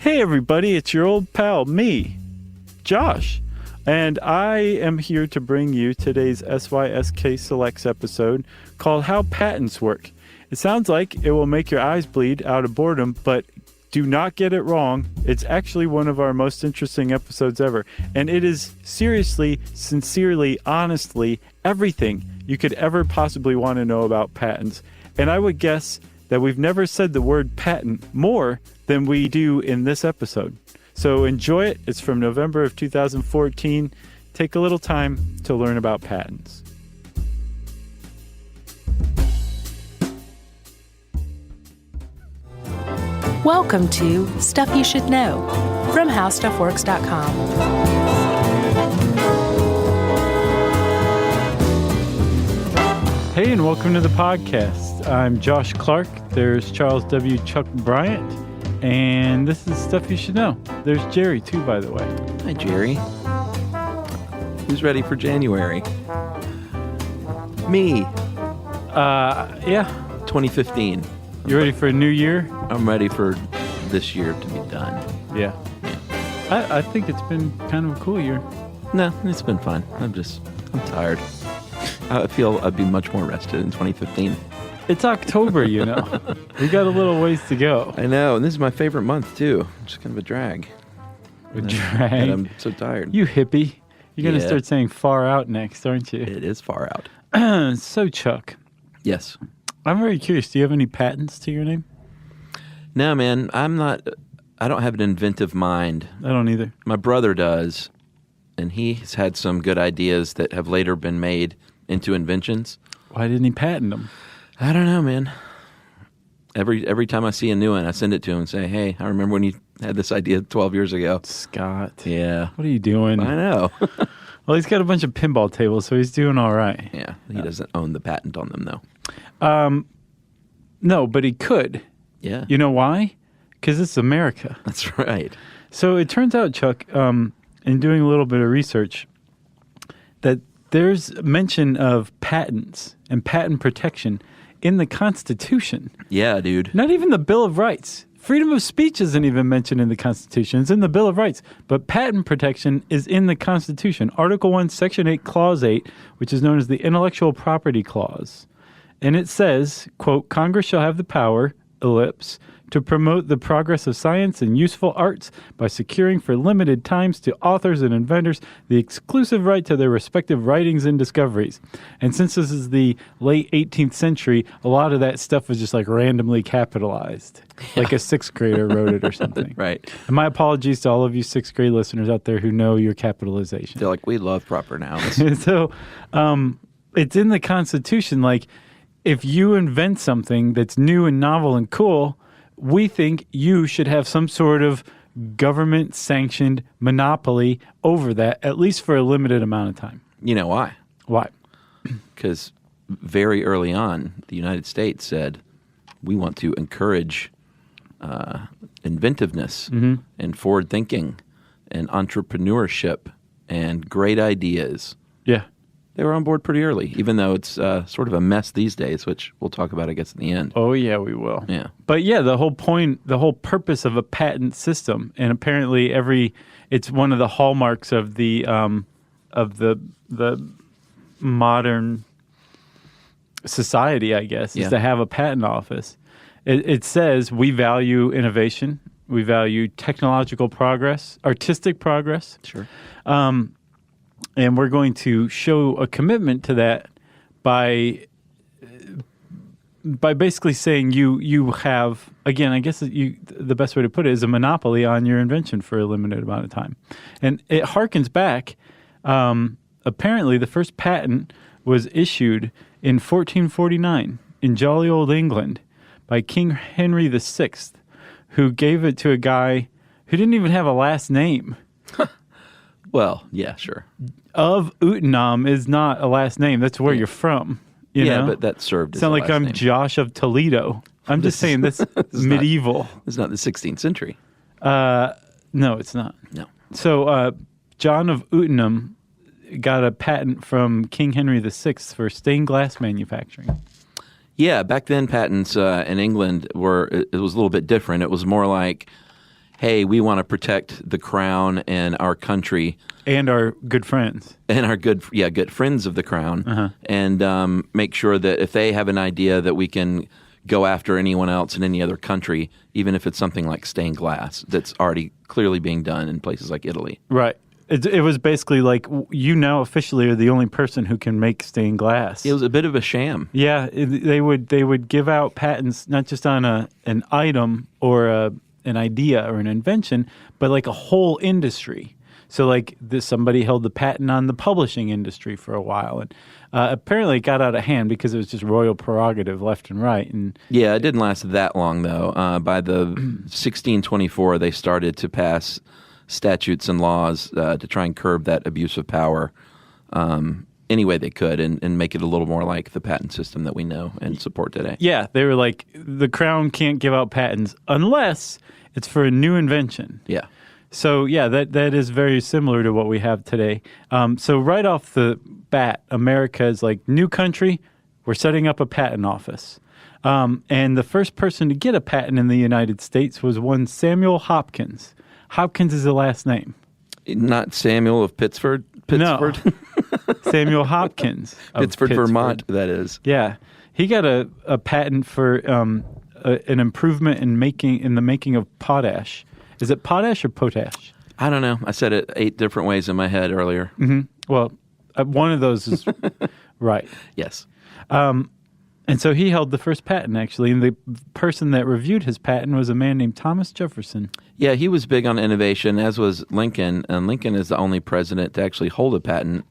Hey everybody, it's your old pal, me, Josh, and I am here to bring you today's SYSK Selects episode called How Patents Work. It sounds like it will make your eyes bleed out of boredom, but do not get it wrong. It's actually one of our most interesting episodes ever, and it is seriously, sincerely, honestly, everything you could ever possibly want to know about patents. And I would guess that we've never said the word patent more than we do in this episode. So enjoy it. It's from November of 2014. Take a little time to learn about patents. Welcome to Stuff You Should Know from HowStuffWorks.com. Hey, and welcome to the podcast. I'm Josh Clark. There's Charles W. Chuck Bryant. And this is Stuff You Should Know. There's Jerry, too, by the way. Hi, Jerry. Who's ready for January? Me. Yeah. 2015. You ready for a new year? I'm ready for this year to be done. Yeah. I think it's been kind of a cool year. No, it's been fun. I'm tired. I feel I'd be much more rested in 2015. It's October, you know. We got a little ways to go. I know, and this is my favorite month, too. It's kind of a drag. A drag? And I'm so tired. You hippie. You're going to start saying far out next, aren't you? It is far out. So, Chuck. Yes. I'm very curious. Do you have any patents to your name? No, man. I don't have an inventive mind. I don't either. My brother does, and he's had some good ideas that have later been made into inventions. Why didn't he patent them? I don't know, man. Every time I see a new one, I send it to him and say, hey, I remember when you had this idea 12 years ago. Scott. Yeah. What are you doing? I know. Well, he's got a bunch of pinball tables, so he's doing all right. Yeah. He doesn't own the patent on them, though. No, but he could. Yeah. You know why? Because it's America. That's right. So it turns out, Chuck, in doing a little bit of research, that there's mention of patents and patent protection in the Constitution. Yeah, dude. Not even the Bill of Rights. Freedom of speech isn't even mentioned in the Constitution. It's in the Bill of Rights. But patent protection is in the Constitution. Article 1, Section 8, Clause 8, which is known as the Intellectual Property Clause. And it says, quote, Congress shall have the power, ellipse, to promote the progress of science and useful arts by securing for limited times to authors and inventors the exclusive right to their respective writings and discoveries. And since this is the late 18th century, a lot of that stuff was just like randomly capitalized. Yeah. Like a sixth grader wrote it or something. Right. And my apologies to all of you sixth grade listeners out there who know your capitalization. They're like, we love proper nouns. So it's in the Constitution, like, if you invent something that's new and novel and cool, we think you should have some sort of government-sanctioned monopoly over that, at least for a limited amount of time. You know why? Why? Because very early on, the United States said, we want to encourage inventiveness and forward thinking and entrepreneurship and great ideas. Yeah. They were on board pretty early, even though it's sort of a mess these days, which we'll talk about, I guess, in the end. Oh, yeah, we will. Yeah. But yeah, the whole purpose of a patent system, and apparently it's one of the hallmarks of the modern society, I guess, is to have a patent office. It says we value innovation, we value technological progress, artistic progress. Sure. And we're going to show a commitment to that by basically saying you have, again, I guess the best way to put it is a monopoly on your invention for a limited amount of time. And it harkens back, apparently the first patent was issued in 1449 in jolly old England by King Henry VI, who gave it to a guy who didn't even have a last name. Well, yeah, sure. Of Utenham is not a last name. That's where you're from. You know? But that served as Sound a like last I'm name. Josh of Toledo. I'm just saying this medieval. It's not the 16th century. No, it's not. No. So John of Utenham got a patent from King Henry VI for stained glass manufacturing. Yeah, back then patents in England it was a little bit different. It was more like, hey, we want to protect the crown and our country. And our good friends. And our good friends of the crown. And make sure that if they have an idea that we can go after anyone else in any other country, even if it's something like stained glass that's already clearly being done in places like Italy. Right. It was basically like, you now officially are the only person who can make stained glass. It was a bit of a sham. Yeah, they would give out patents not just on an item or an idea or an invention, but like a whole industry. So like somebody held the patent on the publishing industry for a while, and apparently it got out of hand because it was just royal prerogative left and right. And yeah, it didn't last that long though. By the 1624, they started to pass statutes and laws to try and curb that abuse of power any way they could and make it a little more like the patent system that we know and support today. Yeah, they were like, the crown can't give out patents unless it's for a new invention. Yeah. So, yeah, that is very similar to what we have today. So right off the bat, America is like, new country, we're setting up a patent office. And the first person to get a patent in the United States was one Samuel Hopkins. Hopkins is the last name. Not Samuel of Pittsford? No. Samuel Hopkins. Pittsford, Vermont, that is. Yeah. He got a patent for an improvement in the making of potash. Is it potash or potash? I don't know. I said it 8 different ways in my head earlier. Mm-hmm. Well, one of those is right. Yes. And so he held the first patent, actually, and the person that reviewed his patent was a man named Thomas Jefferson. Yeah, he was big on innovation, as was Lincoln, and Lincoln is the only president to actually hold a patent.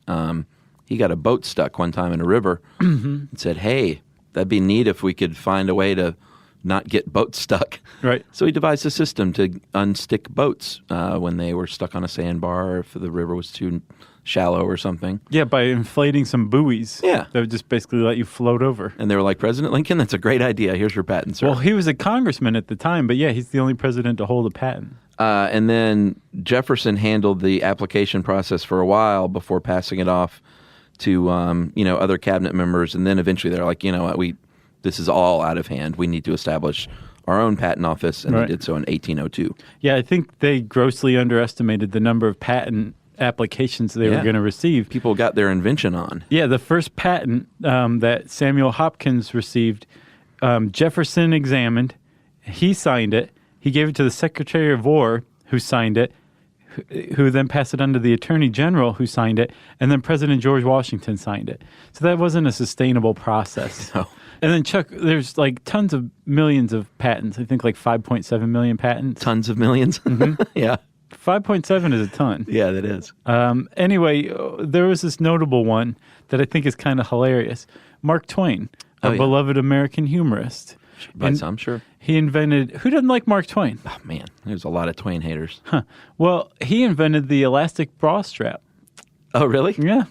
He got a boat stuck one time in a river and said, hey, that'd be neat if we could find a way to not get boats stuck. Right. So he devised a system to unstick boats when they were stuck on a sandbar or if the river was too shallow or something. Yeah, by inflating some buoys. Yeah. That would just basically let you float over. And they were like, President Lincoln, that's a great idea. Here's your patent, sir. Well, he was a congressman at the time, but yeah, he's the only president to hold a patent. And then Jefferson handled the application process for a while before passing it off to other cabinet members. And then eventually they're like, you know what, this is all out of hand. We need to establish our own patent office. And Right. they did so in 1802. Yeah, I think they grossly underestimated the number of patent applications they were going to receive. People got their invention on. Yeah, the first patent that Samuel Hopkins received, Jefferson examined. He signed it. He gave it to the Secretary of War, who signed it, who then passed it on to the Attorney General, who signed it, and then President George Washington signed it. So that wasn't a sustainable process. No. And then, Chuck, there's like tons of millions of patents. I think like 5.7 million patents. Tons of millions. Mm-hmm. Yeah. 5.7 is a ton. Yeah, that is. Anyway, there was this notable one that I think is kind of hilarious. Mark Twain, a beloved American humorist. By some, sure. He invented... Who doesn't like Mark Twain? Oh, man. There's a lot of Twain haters. Huh. Well, he invented the elastic bra strap. Oh, really? Yeah.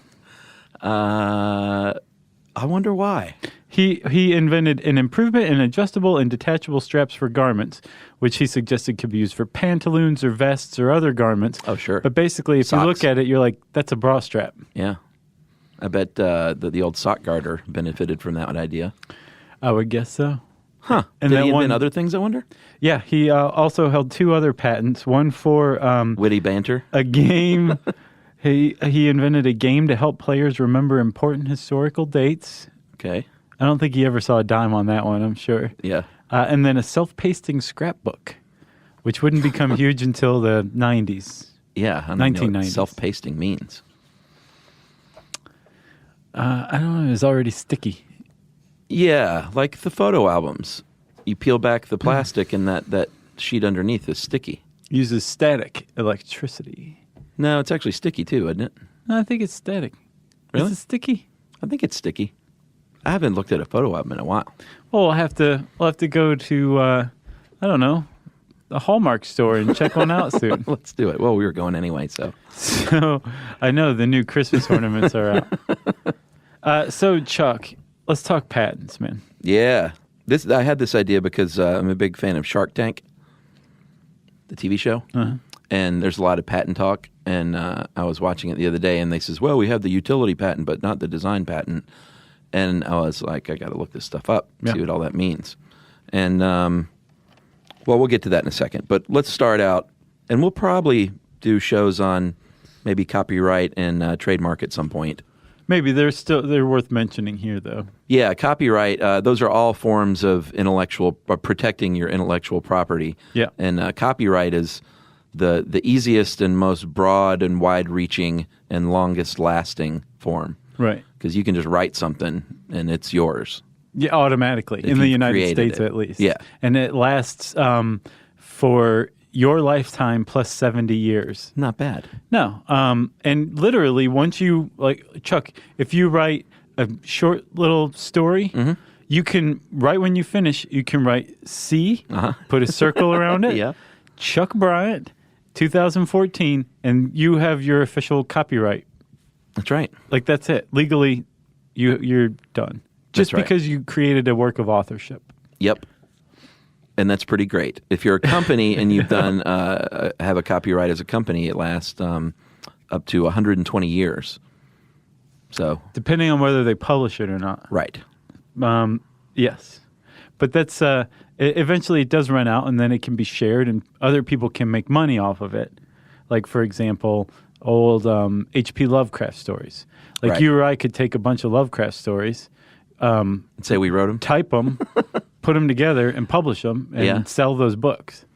I wonder why. He invented an improvement in adjustable and detachable straps for garments, which he suggested could be used for pantaloons or vests or other garments. Oh, sure. But basically, if you look at it, you're like, that's a bra strap. Yeah. I bet the old sock garter benefited from that idea. I would guess so. Huh. And Did he invent other things, I wonder? Yeah, he also held 2 other patents. One for... witty banter? A game. He invented a game to help players remember important historical dates. Okay. I don't think he ever saw a dime on that one, I'm sure. Yeah. And then a self-pasting scrapbook, which wouldn't become huge until the 90s. Yeah, I don't know 1990s. what self-pasting means. I don't know. It was already sticky. Yeah, like the photo albums. You peel back the plastic and that sheet underneath is sticky. Uses static electricity. No, it's actually sticky too, isn't it? No, I think it's static. Really? Is it sticky? I think it's sticky. I haven't looked at a photo album in a while. Well, we'll have to go to I don't know, the Hallmark store and check one out soon. Let's do it. Well, we were going anyway, so. So I know the new Christmas ornaments are out. So Chuck, let's talk patents, man. Yeah. I had this idea because I'm a big fan of Shark Tank, the TV show. Uh-huh. And there's a lot of patent talk. And I was watching it the other day, and they says, well, we have the utility patent, but not the design patent. And I was like, I got to look this stuff up, see what all that means. And, well, we'll get to that in a second. But let's start out And we'll probably do shows on maybe copyright and trademark at some point. Maybe they're worth mentioning here, though. Yeah, copyright. Those are all forms of protecting your intellectual property. Yeah, and copyright is the easiest and most broad and wide-reaching and longest-lasting form. Right. Because you can just write something and it's yours. Yeah, automatically in the United States at least. Yeah, and it lasts for your lifetime plus 70 years. Not bad. No. And literally, once you, like, Chuck, if you write a short little story, you can, right when you finish, you can write C, put a circle around it, Yeah. Chuck Bryant, 2014, and you have your official copyright. That's right. Like, that's it. Legally, you're done. Just That's right. because you created a work of authorship. Yep. And that's pretty great. If you're a company and you've done have a copyright as a company, it lasts up to 120 years. So Depending on whether they publish it or not. right. Yes. But that's eventually it does run out, and then it can be shared, and other people can make money off of it. Like, for example, old H.P. Lovecraft stories. Like, Right. you or I could take a bunch of Lovecraft stories, And say we wrote them. type them, put them together, and publish them, and Yeah. sell those books.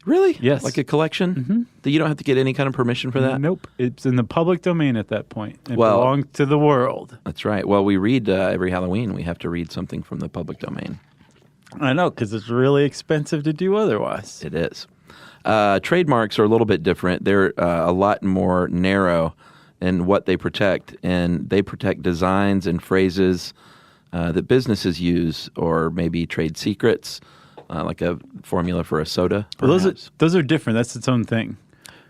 Really? Yes. Like a collection? That you don't have to get any kind of permission for that? Nope. It's in the public domain at that point. It Well- belongs to the world. That's right. Well, we read every Halloween. We have to read something from the public domain. I know, because it's really expensive to do otherwise. It is. Trademarks are a little bit different. They're a lot more narrow in what they protect, and they protect designs and phrases that businesses use, or maybe trade secrets, like a formula for a soda. Well, Perhaps. those are different. That's its own thing.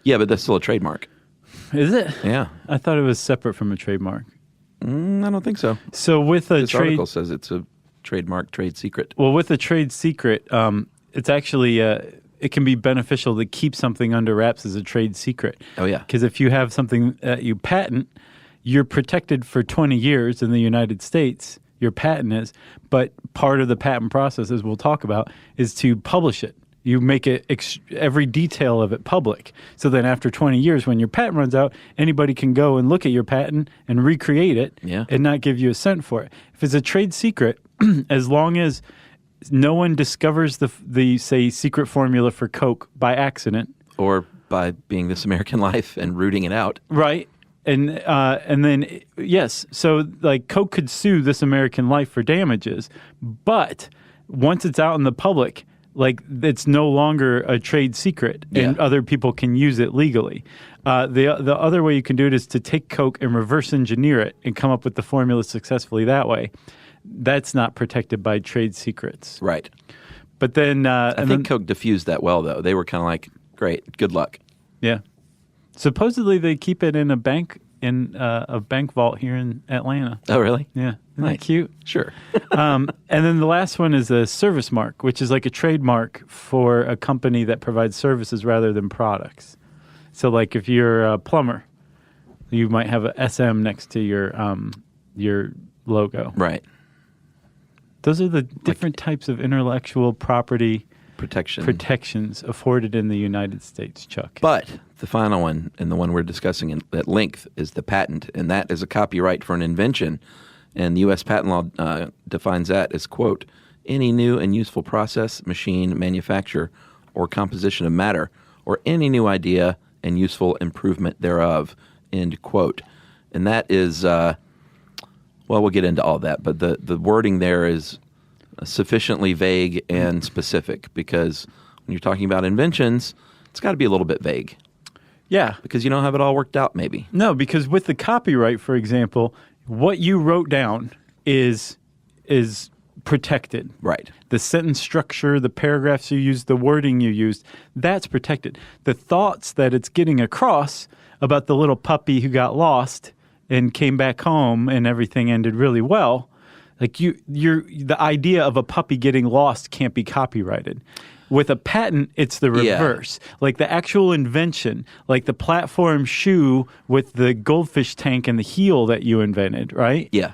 Yeah, but that's still a trademark. Is it? Yeah. I thought it was separate from a trademark. I don't think so. So with a This trade, article says it's a trademark trade secret. well, with a trade secret, it's actually it can be beneficial to keep something under wraps as a trade secret. Oh, yeah. Because if you have something that you patent, you're protected for 20 years in the United States. Your patent is, but part of the patent process, as we'll talk about, is to publish it. You make it every detail of it public. So then after 20 years, when your patent runs out, anybody can go and look at your patent and recreate it Yeah. and not give you a cent for it. If it's a trade secret, as long as no one discovers the say secret formula for Coke by accident, Or by being This American Life and rooting it out. right? And then yes, so like Coke could sue This American Life for damages, but once it's out in the public, like it's no longer a trade secret, and Yeah. other people can use it legally. The other way you can do it is to take Coke and reverse engineer it and come up with the formula successfully that way. That's not protected by trade secrets. Right. But then I think Coke diffused that well, though. They were kind of like, great, good luck. yeah, supposedly they keep it in a bank vault here in Atlanta. Oh, really? Yeah, isn't Nice. that cute? Sure. And then the last one is a service mark, which is like a trademark for a company that provides services rather than products. So, like if you're a plumber, you might have a SM next to your logo. Right. Those are the different types of intellectual property Protection. protections afforded in the United States, Chuck. But the final one, and the one we're discussing at length, is the patent, and that is a copyright for an invention. And the U.S. patent law defines that as, quote, any new and useful process, machine, manufacture, or composition of matter, or any new idea and useful improvement thereof, end quote. And that is, well, we'll get into all that, but the wording there is sufficiently vague and specific, because when you're talking about inventions, it's got to be a little bit vague, Yeah. because you don't have it all worked out, maybe. No, because with the copyright, for example, what you wrote down is protected. Right. The sentence structure, the paragraphs you used, the wording you used, that's protected. The thoughts that it's getting across about the little puppy who got lost and came back home and everything ended really well, like the idea of a puppy getting lost can't be copyrighted. With a patent, it's the Yeah. reverse. Like the actual invention, like the platform shoe with the goldfish tank and the heel that you invented, right? Yeah.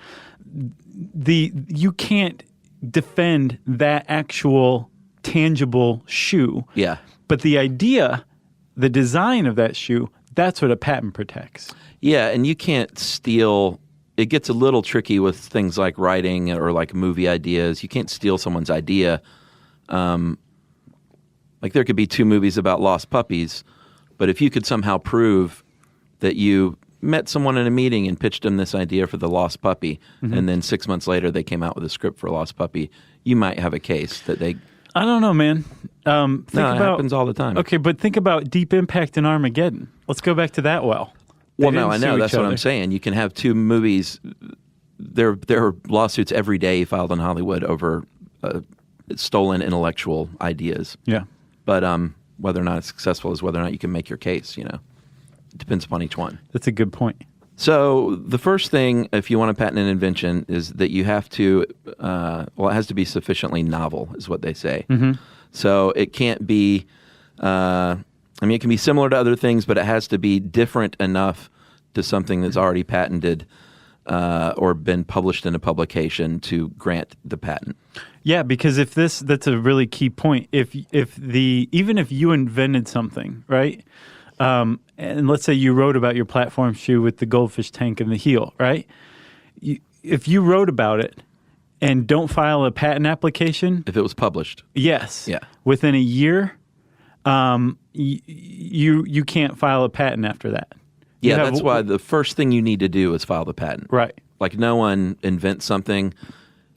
You can't defend that actual tangible shoe. Yeah. But the idea the design of that shoe, that's what a patent protects. Yeah, and you can't steal. It gets a little tricky with things like writing or like movie ideas. You can't steal someone's idea. Like there could be 2 movies about lost puppies, but if you could somehow prove that you met someone in a meeting and pitched them this idea for the lost puppy, and then 6 months later they came out with a script for a lost puppy, you might have a case that they... I don't know, man. It happens all the time. Okay, but think about Deep Impact and Armageddon. Let's go back to that well. Well, no, I know. That's what I'm saying. You can have 2 movies. There are lawsuits every day filed in Hollywood over stolen intellectual ideas. Yeah. But whether or not it's successful is whether or not you can make your case, It depends upon each one. That's a good point. So the first thing, if you want to patent an invention, is that you have to, it has to be sufficiently novel, is what they say. So it can't be, it can be similar to other things, but it has to be different enough to something that's already patented or been published in a publication to grant the patent. Yeah, because that's a really key point. Even if you invented something, right? And let's say you wrote about your platform shoe with the goldfish tank and the heel, right? If you wrote about it and don't file a patent application, if it was published, yes, yeah, within a year, you can't file a patent after that. Yeah, that's why the first thing you need to do is file the patent. Right. Like no one invents something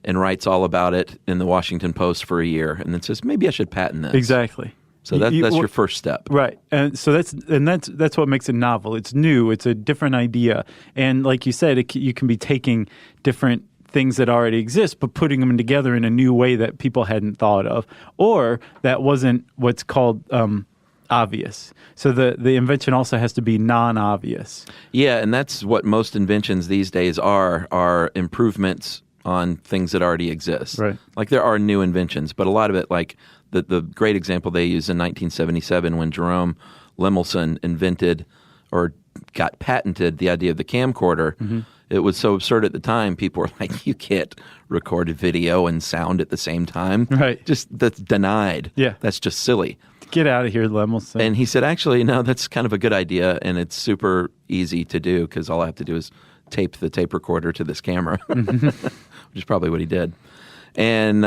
and writes all about it in the Washington Post for a year and then says, maybe I should patent this. Exactly. So that's your first step. Right. And so that's what makes it novel. It's new. It's a different idea. And like you said, you can be taking different things that already exist, but putting them together in a new way that people hadn't thought of, or that wasn't what's called obvious. So the invention also has to be non-obvious. Yeah, and that's what most inventions these days are improvements on things that already exist. Right. Like there are new inventions, but a lot of it, like the great example they used in 1977 when Jerome Lemelson invented or got patented the idea of the camcorder. It was so absurd at the time. People were like, you can't record a video and sound at the same time. Right. That's denied. Yeah. That's just silly. Get out of here, Lemelson. And he said, actually, no, that's kind of a good idea, and it's super easy to do because all I have to do is tape the tape recorder to this camera, which is probably what he did. And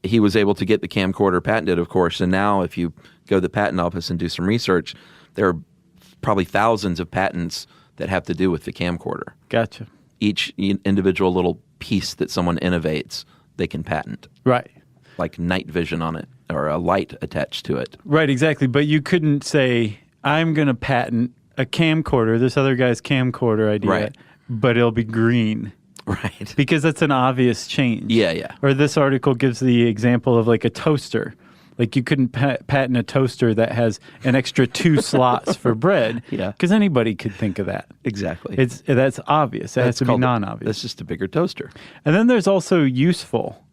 he was able to get the camcorder patented, of course, and now if you go to the patent office and do some research, there are probably thousands of patents that have to do with the camcorder. Gotcha. Each individual little piece that someone innovates, they can patent. Right. Like night vision on it or a light attached to it. Right, exactly. But you couldn't say, I'm going to patent a camcorder, this other guy's camcorder idea, right, but it'll be green. Right. Because that's an obvious change. Yeah, yeah. Or this article gives the example of like a toaster. Like you couldn't patent a toaster that has an extra 2 slots for bread. Yeah. Because anybody could think of that. Exactly. That's obvious. It has to be non-obvious. That's just a bigger toaster. And then there's also useful.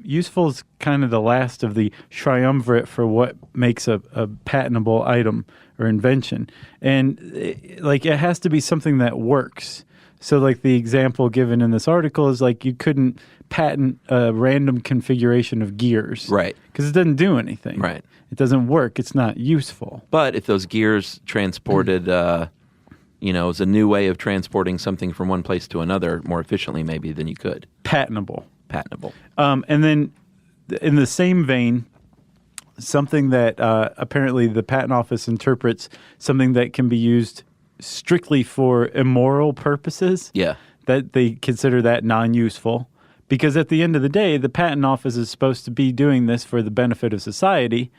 Useful is kind of the last of the triumvirate for what makes a patentable item or invention. And it has to be something that works. So like the example given in this article is like you couldn't patent a random configuration of gears. Right. Because it doesn't do anything. Right. It doesn't work. It's not useful. But if those gears transported, is a new way of transporting something from one place to another more efficiently maybe than you could. Patentable. And then in the same vein, something that apparently the Patent Office interprets something that can be used strictly for immoral purposes. Yeah. That they consider that non-useful. Because at the end of the day, the Patent Office is supposed to be doing this for the benefit of society.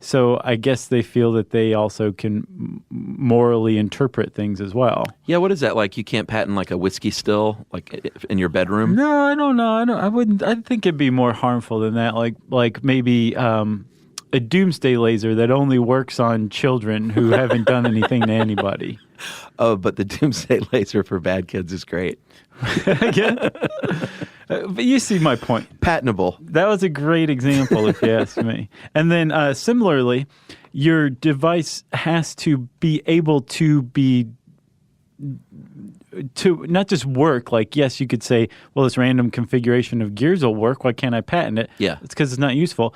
So I guess they feel that they also can morally interpret things as well. Yeah, what is that? Like you can't patent like a whiskey still, like in your bedroom? No, I don't know. I wouldn't. I think it'd be more harmful than that. Like maybe a doomsday laser that only works on children who haven't done anything to anybody. Oh, but the doomsday laser for bad kids is great. Yeah. But you see my point. Patentable. That was a great example, if you ask me. And then similarly, your device has to be able to not just work. Like, yes, you could say, well, this random configuration of gears will work. Why can't I patent it? Yeah. It's because it's not useful.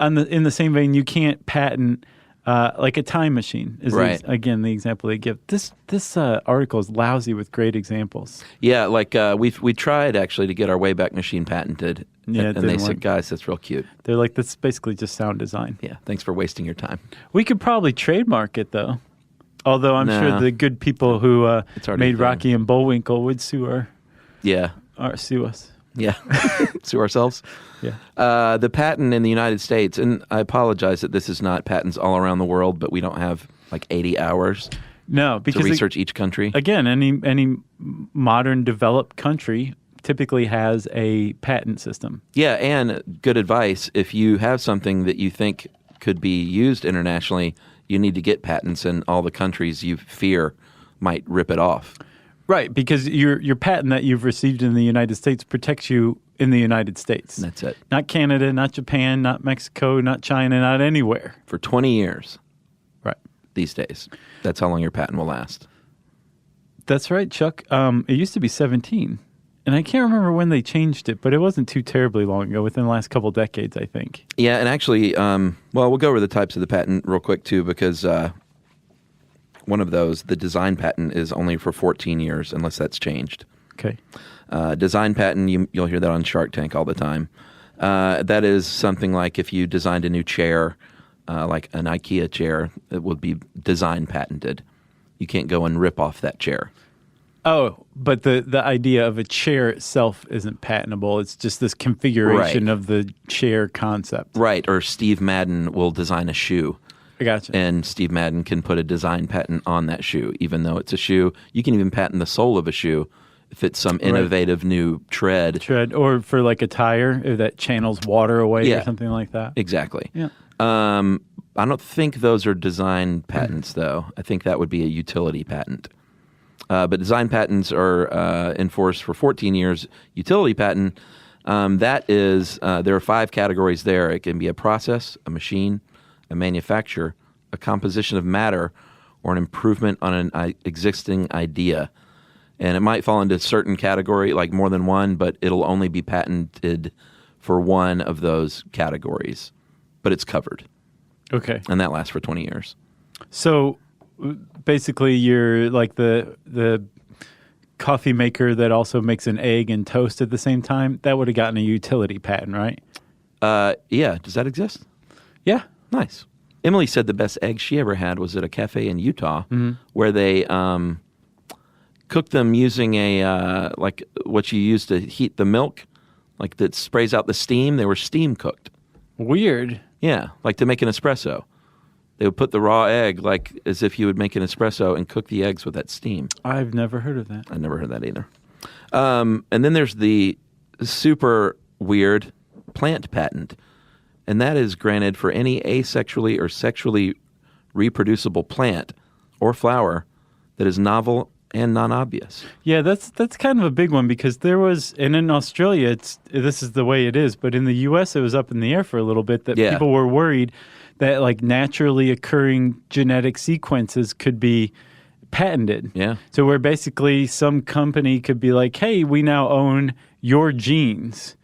In the same vein, you can't patent Like a time machine is, Right. again, the example they give. This article is lousy with great examples. Yeah, like we tried actually to get our Wayback Machine patented, Yeah, it and they didn't said, work. "Guys, that's real cute." They're like, that's basically just sound design. Yeah, thanks for wasting your time. We could probably trademark it, though. Although I'm sure No. the good people who It's already made there. Rocky and Bullwinkle would sue Yeah, us. yeah, sue ourselves. Yeah. The patent in the United States, and I apologize that this is not patents all around the world, but we don't have like 80 hours No, to because research each country. again, any modern developed country typically has a patent system. Yeah, and good advice, if you have something that you think could be used internationally, you need to get patents in all the countries you fear might rip it off. Right, because your patent that you've received in the United States protects you in the United States. That's it. Not Canada, not Japan, not Mexico, not China, not anywhere. For 20 years Right. these days. That's how long your patent will last. That's right, Chuck. It used to be 17. And I can't remember when they changed it, but it wasn't too terribly long ago, within the last couple decades, I think. Yeah, and actually, well, we'll go over the types of the patent real quick, too, because one of those, the design patent, is only for 14 years, unless that's changed. Okay. Design patent, you'll hear that on Shark Tank all the time. That is something like if you designed a new chair, like an IKEA chair, it would be design patented. You can't go and rip off that chair. Oh, but the idea of a chair itself isn't patentable. It's just this configuration Right. of the chair concept. Right, or Steve Madden will design a shoe. I gotcha. And Steve Madden can put a design patent on that shoe, even though it's a shoe. You can even patent the sole of a shoe if it's some innovative new tread. Or for like a tire if that channels water away Yeah. or something like that. Exactly. Yeah. I don't think those are design patents, though. I think that would be a utility patent. But design patents are enforced for 14 years. Utility patent, that is, there are 5 categories there. It can be a process, a machine, a manufacture, a composition of matter, or an improvement on an existing idea. And it might fall into a certain category, like more than one, but it'll only be patented for one of those categories. But it's covered. Okay. And that lasts for 20 years. So basically you're like the coffee maker that also makes an egg and toast at the same time. That would have gotten a utility patent, right? Yeah. Does that exist? Yeah. Nice. Emily said the best egg she ever had was at a cafe in Utah where they cooked them using a like what you use to heat the milk, like that sprays out the steam. They were steam cooked. Weird. Yeah, like to make an espresso. They would put the raw egg like as if you would make an espresso and cook the eggs with that steam. I've never heard of that. I never heard that either. And then there's the super weird plant patent. And that is granted for any asexually or sexually reproducible plant or flower that is novel and non-obvious. Yeah, that's kind of a big one because there was, and in Australia, this is the way it is, but in the U.S. it was up in the air for a little bit that people were worried that like naturally occurring genetic sequences could be patented. Yeah. So where basically some company could be like, hey, we now own your genes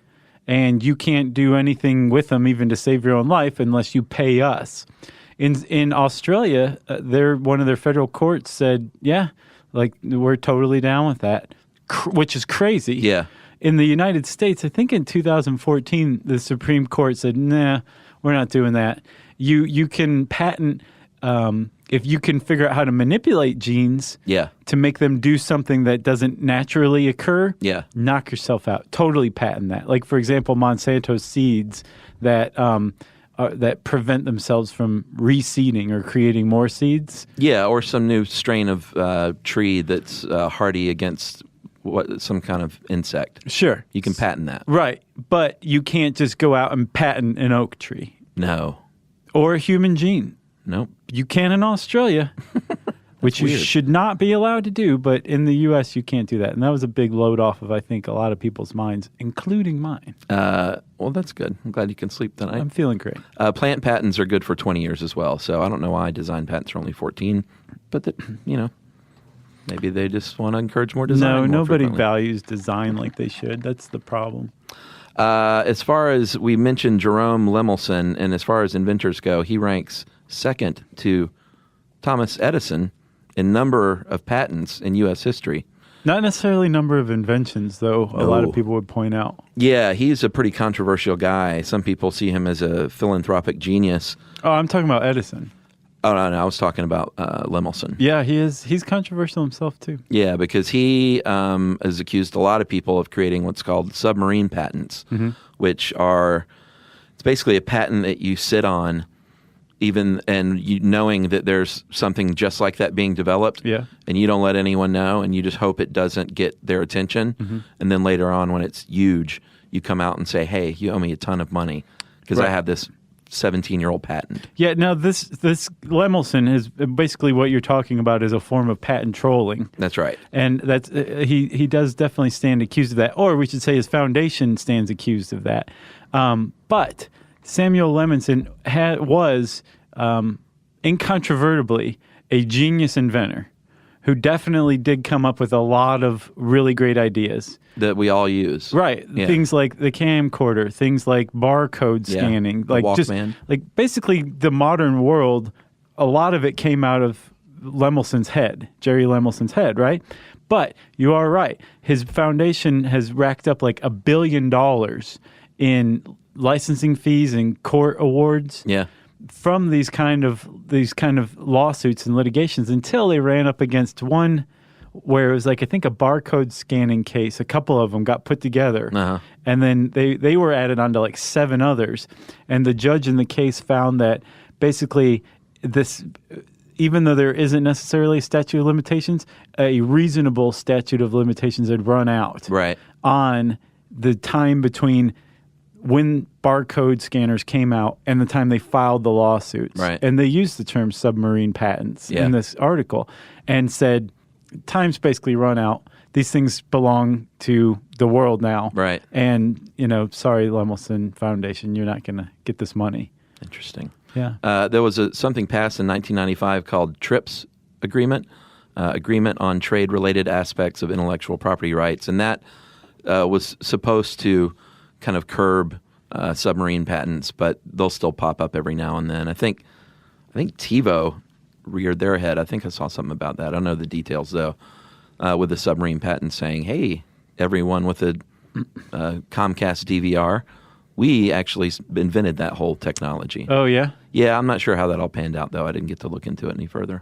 and you can't do anything with them even to save your own life unless you pay us. In Australia, one of their federal courts said, yeah, like we're totally down with that, which is crazy. Yeah. In the United States, I think in 2014, the Supreme Court said, nah, we're not doing that. You can patent if you can figure out how to manipulate genes to make them do something that doesn't naturally occur, knock yourself out. Totally patent that. Like, for example, Monsanto's seeds that that prevent themselves from reseeding or creating more seeds. Yeah, or some new strain of tree that's hardy against some kind of insect. Sure. You can patent that. Right. But you can't just go out and patent an oak tree. No. Or a human gene. Nope. You can in Australia, which you should not be allowed to do, but in the U.S. you can't do that. And that was a big load off of, I think, a lot of people's minds, including mine. Well, that's good. I'm glad you can sleep tonight. I'm feeling great. Plant patents are good for 20 years as well, so I don't know why design patents are only 14, but maybe they just want to encourage more design. No, more nobody frequently. values design like they should. That's the problem. As far as we mentioned Jerome Lemelson, and as far as inventors go, he ranks second to Thomas Edison in number of patents in U.S. history. Not necessarily number of inventions, though, a lot of people would point out. Yeah, he's a pretty controversial guy. Some people see him as a philanthropic genius. Oh, I'm talking about Edison. Oh, no, I was talking about Lemelson. Yeah, he is. He's controversial himself, too. Yeah, because he has accused a lot of people of creating what's called submarine patents, which are, it's basically a patent that you sit on knowing that there's something just like that being developed, and you don't let anyone know, and you just hope it doesn't get their attention. And then later on, when it's huge, you come out and say, hey, you owe me a ton of money because I have this 17-year-old patent. Yeah, now this Lemelson is basically what you're talking about is a form of patent trolling. That's right. And that's he does definitely stand accused of that, or we should say his foundation stands accused of that. But Samuel Lemelson was incontrovertibly a genius inventor who definitely did come up with a lot of really great ideas. That we all use. Right. Yeah. Things like the camcorder, things like barcode scanning. The Walkman. Like basically the modern world, a lot of it came out of Lemelson's head, Jerry Lemelson's head, right? But you are right. His foundation has racked up like $1 billion in licensing fees and court awards from these kind of lawsuits and litigations until they ran up against one where it was like, I think, a barcode scanning case. A couple of them got put together, and then they were added onto like 7 others. And the judge in the case found that basically this, even though there isn't necessarily a statute of limitations, a reasonable statute of limitations had run out on the time between when barcode scanners came out and the time they filed the lawsuits. Right. And they used the term submarine patents in this article and said, time's basically run out. These things belong to the world now. Right. And, sorry, Lemelson Foundation, you're not going to get this money. Interesting. Yeah. There was something passed in 1995 called TRIPS Agreement, Agreement on Trade-Related Aspects of Intellectual Property Rights. And that was supposed to kind of curb submarine patents, but they'll still pop up every now and then. I think TiVo reared their head. I think I saw something about that. I don't know the details, though, with the submarine patent saying, hey, everyone with a Comcast DVR, we actually invented that whole technology. Oh, yeah? Yeah, I'm not sure how that all panned out, though. I didn't get to look into it any further.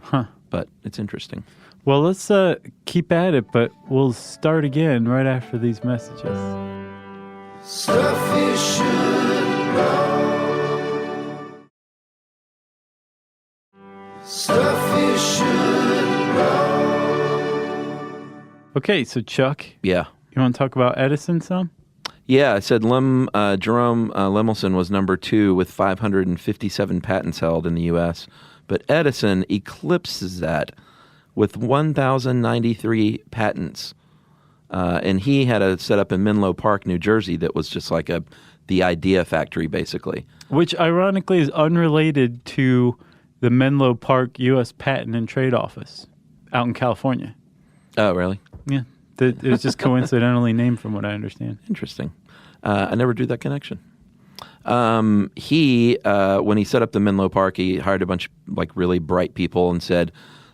But it's interesting. Well, let's keep at it, but we'll start again right after these messages. Stuff you should know. Stuff you should know. Okay, so Chuck. Yeah. You want to talk about Edison some? Yeah, I said Jerome Lemelson was number 2 with 557 patents held in the U.S., but Edison eclipses that with 1,093 patents. And he had a setup in Menlo Park, New Jersey, that was just like the idea factory, basically. Which, ironically, is unrelated to the Menlo Park U.S. Patent and Trade Office out in California. Oh, really? Yeah. It was just coincidentally named from what I understand. Interesting. I never drew that connection. When he set up the Menlo Park, he hired a bunch of like really bright people and said,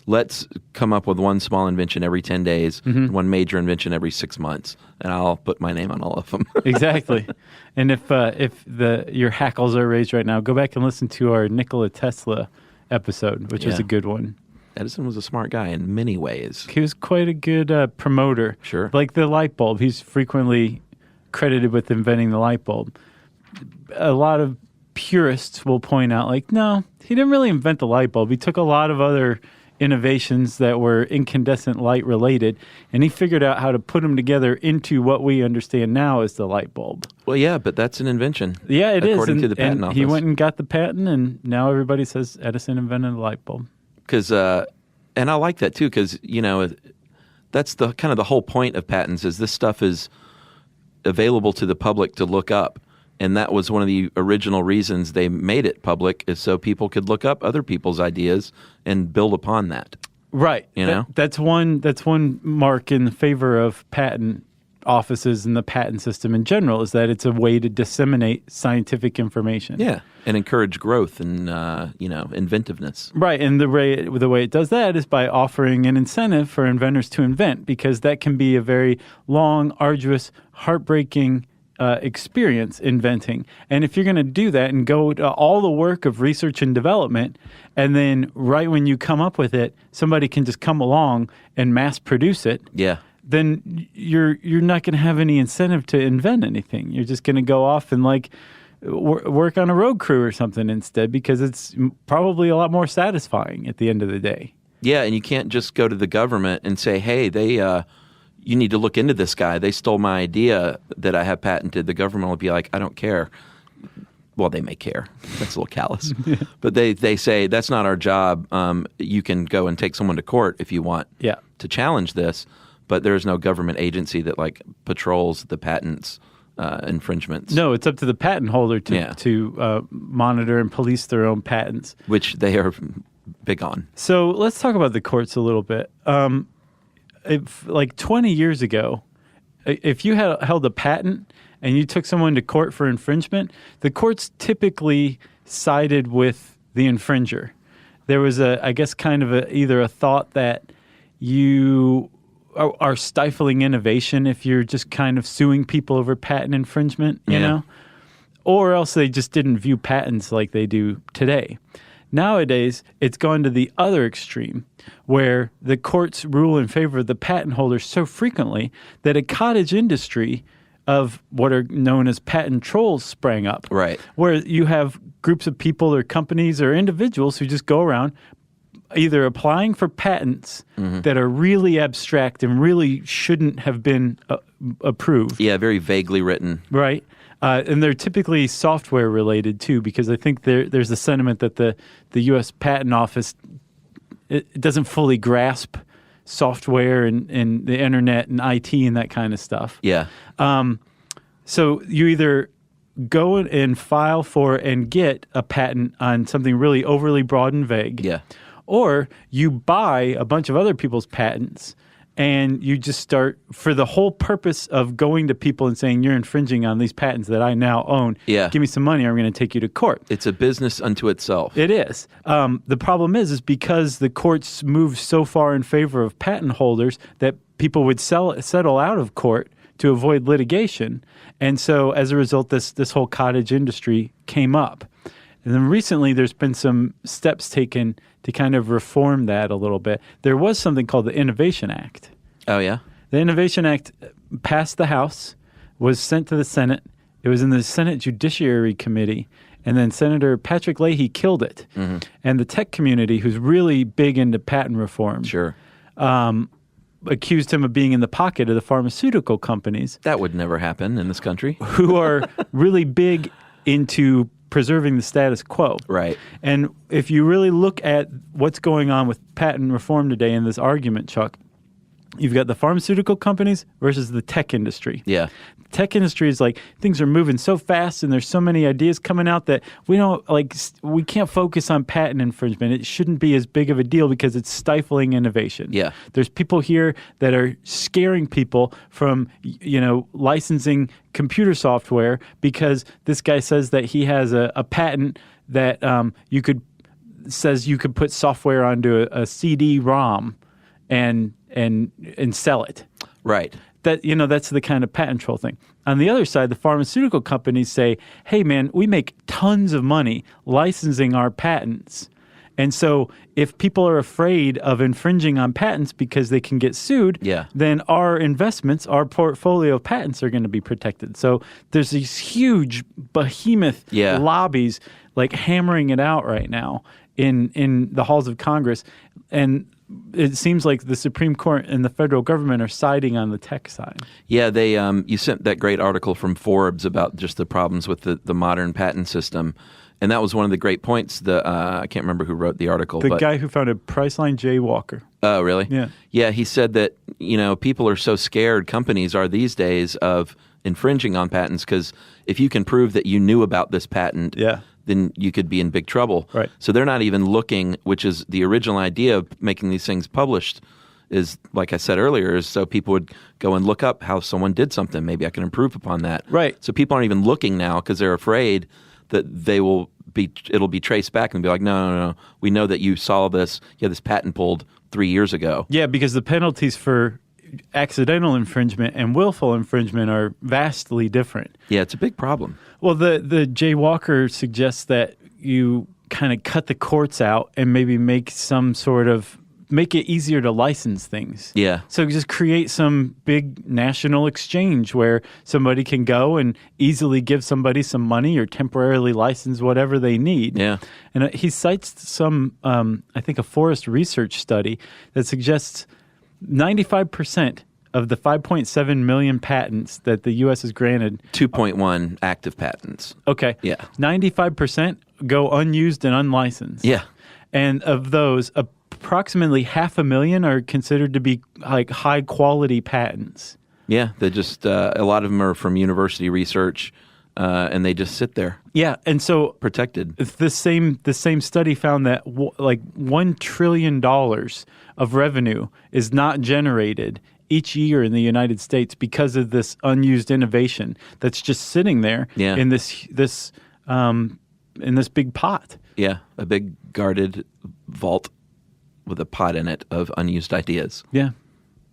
let's come up with one small invention every 10 days, one major invention every 6 months, and I'll put my name on all of them. Exactly. And if your hackles are raised right now, go back and listen to our Nikola Tesla episode, which was a good one. Edison was a smart guy in many ways. He was quite a good promoter. Sure. Like the light bulb. He's frequently credited with inventing the light bulb. A lot of purists will point out, like, no, he didn't really invent the light bulb. He took a lot of other innovations that were incandescent light related, and he figured out how to put them together into what we understand now as the light bulb. Well, yeah, but that's an invention. Yeah, it is. According to the patent office. He went and got the patent, and now everybody says Edison invented the light bulb. Because, and I like that too, because that's the kind of the whole point of patents is this stuff is available to the public to look up. And that was one of the original reasons they made it public, is so people could look up other people's ideas and build upon that. Right. You know? That's one mark in favor of patent offices and the patent system in general, is that it's a way to disseminate scientific information. Yeah, and encourage growth and inventiveness. Right, and the way it does that is by offering an incentive for inventors to invent, because that can be a very long, arduous, heartbreaking experience inventing. And if you're going to do that and go to all the work of research and development, and then right when you come up with it, somebody can just come along and mass produce it. Yeah. Then you're not going to have any incentive to invent anything. You're just going to go off and work on a road crew or something instead, because it's probably a lot more satisfying at the end of the day. Yeah, and you can't just go to the government and say, hey, you need to look into this guy. They stole my idea that I have patented. The government will be like, I don't care. Well, they may care. That's a little callous. Yeah. But they say, that's not our job. You can go and take someone to court if you want to challenge this. But there's no government agency that patrols the patents infringements. No, it's up to the patent holder to monitor and police their own patents. Which they are big on. So let's talk about the courts a little bit. 20 years ago, if you had held a patent and you took someone to court for infringement, the courts typically sided with the infringer. There was either a thought that you are stifling innovation if you're just kind of suing people over patent infringement, you know? Or else they just didn't view patents like they do today. Nowadays, it's gone to the other extreme, where the courts rule in favor of the patent holder so frequently that a cottage industry of what are known as patent trolls sprang up. Right. Where you have groups of people or companies or individuals who just go around either applying for patents that are really abstract and really shouldn't have been approved. Yeah, very vaguely written. Right. And they're typically software related too, because I think there's a sentiment that the U.S. Patent Office it doesn't fully grasp software and the internet and IT and that kind of stuff. Yeah. So you either go and file for and get a patent on something really overly broad and vague. Yeah. Or you buy a bunch of other people's patents and you just start for the whole purpose of going to people and saying, you're infringing on these patents that I now own. Yeah. Give me some money or I'm going to take you to court. It's a business unto itself. It is. The problem is because the courts move so far in favor of patent holders that people would settle out of court to avoid litigation. And so as a result, this whole cottage industry came up. And then recently there's been some steps taken to kind of reform that a little bit. There was something called the Innovation Act. Oh, yeah? The Innovation Act passed the House, was sent to the Senate. It was in the Senate Judiciary Committee. And then Senator Patrick Leahy killed it. Mm-hmm. And the tech community, who's really big into patent reform, accused him of being in the pocket of the pharmaceutical companies. That would never happen in this country. Who are really big into preserving the status quo. Right. And if you really look at what's going on with patent reform today in this argument, Chuck, you've got the pharmaceutical companies versus the tech industry. Yeah. The tech industry is like, things are moving so fast and there's so many ideas coming out that we can't focus on patent infringement. It shouldn't be as big of a deal because it's stifling innovation. Yeah. There's people here that are scaring people from, licensing computer software because this guy says that he has a patent that says you could put software onto a CD-ROM and sell it. Right. That's the kind of patent troll thing. On the other side, the pharmaceutical companies say, hey, man, we make tons of money licensing our patents. And so if people are afraid of infringing on patents because they can get sued, then our investments, our portfolio of patents are going to be protected. So there's these huge behemoth lobbies hammering it out right now in the halls of Congress. And it seems like the Supreme Court and the federal government are siding on the tech side. Yeah, they you sent that great article from Forbes about just the problems with the modern patent system. And that was one of the great points. I can't remember who wrote the article. The guy who founded Priceline, Jay Walker. Oh, really? Yeah. Yeah, he said that, people are so scared, companies are these days, of infringing on patents because if you can prove that you knew about this patent, then you could be in big trouble. Right. So they're not even looking, which is the original idea of making these things published is, like I said earlier, is so people would go and look up how someone did something. Maybe I can improve upon that. Right. So people aren't even looking now because they're afraid that it'll be traced back and be like, no. We know that you saw this. You had this patent pulled 3 years ago. Yeah, because the penalties for accidental infringement and willful infringement are vastly different. Yeah, it's a big problem. Well, the Jay Walker suggests that you kind of cut the courts out and maybe make it easier to license things. Yeah. So just create some big national exchange where somebody can go and easily give somebody some money or temporarily license whatever they need. Yeah. And he cites some, I think, a Forest research study that suggests 95% of the 5.7 million patents that the U.S. has granted. 2.1 active patents. Okay. Yeah. 95% go unused and unlicensed. Yeah. And of those, approximately 500,000 are considered to be like high quality patents. Yeah, they just a lot of them are from university research, and they just sit there. Yeah, and so protected. The same study found that like $1 trillion of revenue is not generated each year in the United States because of this unused innovation that's just sitting there in this big pot. Yeah, a big guarded vault with a pot in it of unused ideas. Yeah.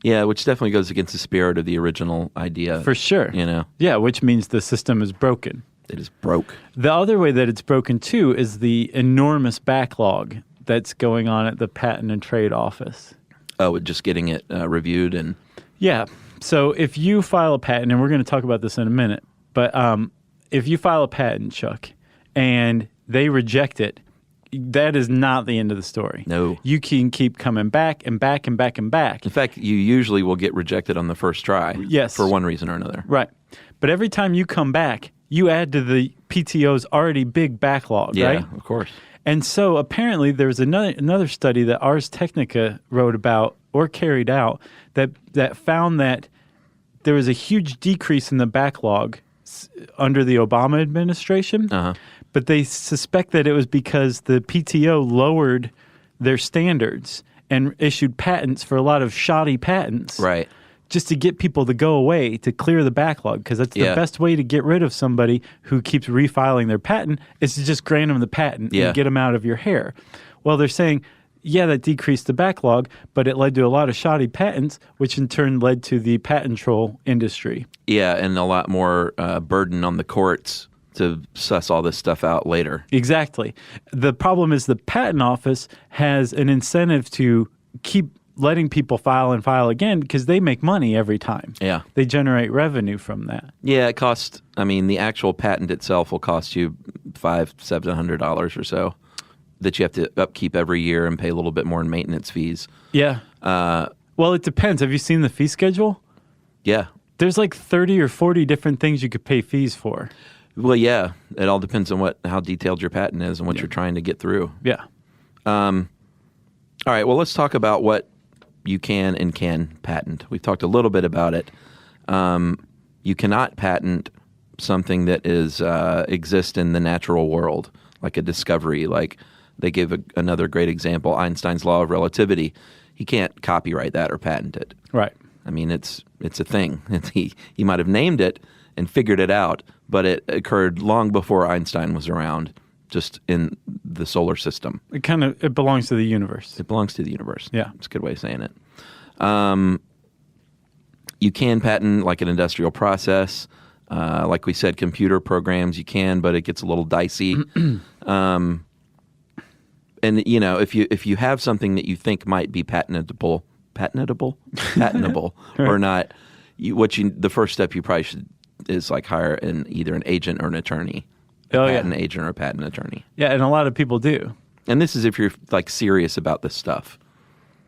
Yeah, which definitely goes against the spirit of the original idea. For sure. You know? Yeah, which means the system is broken. It is broke. The other way that it's broken, too, is the enormous backlog that's going on at the Patent and Trade Office. Oh, just getting it reviewed and... Yeah. So if you file a patent, and we're going to talk about this in a minute, but if you file a patent, Chuck, and they reject it, that is not the end of the story. No. You can keep coming back and back and back and back. In fact, you usually will get rejected on the first try. Yes. For one reason or another. Right. But every time you come back, you add to the PTO's already big backlog, right? Yeah, of course. And so apparently there's another study that Ars Technica wrote about or carried out that found that there was a huge decrease in the backlog under the Obama administration. Uh-huh. But they suspect that it was because the PTO lowered their standards and issued patents for a lot of shoddy patents. Right. Just to get people to go away, to clear the backlog, because that's the best way to get rid of somebody who keeps refiling their patent is to just grant them the patent and get them out of your hair. Well, they're saying, that decreased the backlog, but it led to a lot of shoddy patents, which in turn led to the patent troll industry. Yeah, and a lot more burden on the courts to suss all this stuff out later. Exactly. The problem is the patent office has an incentive to keep letting people file and file again because they make money every time. Yeah. They generate revenue from that. Yeah, it costs, the actual patent itself will cost you $500-$700 or so that you have to upkeep every year and pay a little bit more in maintenance fees. Yeah. Well, it depends. Have you seen the fee schedule? Yeah. There's like 30 or 40 different things you could pay fees for. Well, yeah. It all depends on how detailed your patent is and what you're trying to get through. Yeah. All right. Well, let's talk about what you can and can patent. We've talked a little bit about it. You cannot patent something that exists in the natural world, like a discovery. Like they give another great example, Einstein's law of relativity. He can't copyright that or patent it. Right. It's a thing. He might have named it and figured it out, but it occurred long before Einstein was around, just in the solar system. It belongs to the universe. It belongs to the universe. Yeah. It's a good way of saying it. You can patent like an industrial process. Like we said, computer programs you can, but it gets a little dicey. And if you have something that you think might be patentable or not, the first step you probably should is like hire either an agent or an attorney. Patent agent or a patent attorney. Yeah, and a lot of people do. And this is if you're like serious about this stuff.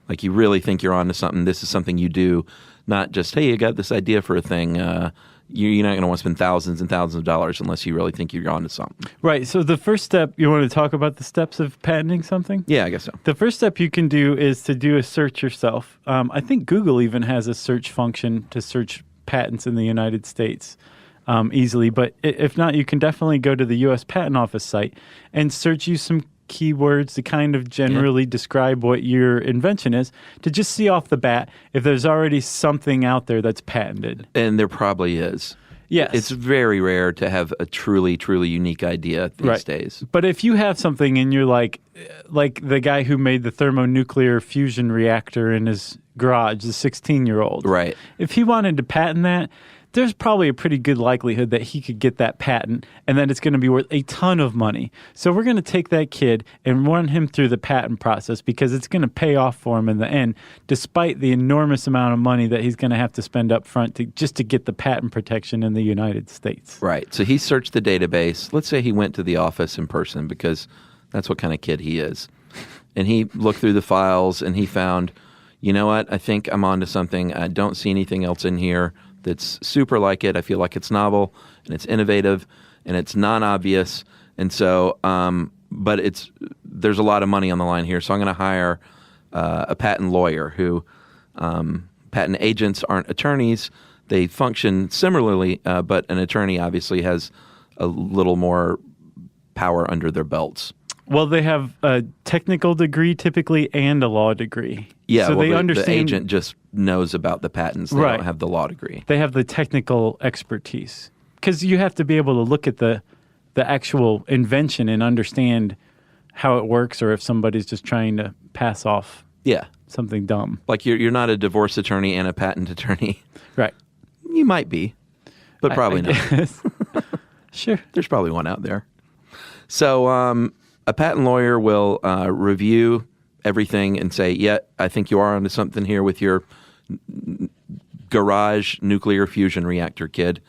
Like you really think you're onto something. This is something you do, not just, hey, you got this idea for a thing. You're not going to want to spend thousands and thousands of dollars unless you really think you're onto something. Right. So the first step, you want to talk about the steps of patenting something? Yeah, I guess so. The first step you can do is to do a search yourself. I think Google even has a search function to search patents in the United States easily. But if not, you can definitely go to the U.S. Patent Office site and search you some keywords to kind of generally describe what your invention is, to just see off the bat if there's already something out there that's patented. And there probably is. Yes. It's very rare to have a truly, truly unique idea these days. But if you have something and you're like the guy who made the thermonuclear fusion reactor in his garage, the 16-year-old. Right. If he wanted to patent that, there's probably a pretty good likelihood that he could get that patent and that it's going to be worth a ton of money. So we're going to take that kid and run him through the patent process because it's going to pay off for him in the end, despite the enormous amount of money that he's going to have to spend up front just to get the patent protection in the United States. Right. So he searched the database. Let's say he went to the office in person because that's what kind of kid he is. And he looked through the files and he found, you know what, I think I'm onto something. I don't see anything else in here that's super like it. I feel like it's novel and it's innovative and it's non-obvious. And so, but there's a lot of money on the line here. So I'm going to hire a patent lawyer who, patent agents aren't attorneys. They function similarly, but an attorney obviously has a little more power under their belts. Well, they have a technical degree typically and a law degree. Yeah, so well, they understand. The agent just knows about the patents. They don't have the law degree. They have the technical expertise because you have to be able to look at the actual invention and understand how it works, or if somebody's just trying to pass off something dumb. Like you're not a divorce attorney and a patent attorney. Right. You might be, but probably not. Sure. There's probably one out there. So a patent lawyer will review everything and say, yeah, I think you are onto something here with your garage nuclear fusion reactor, kid.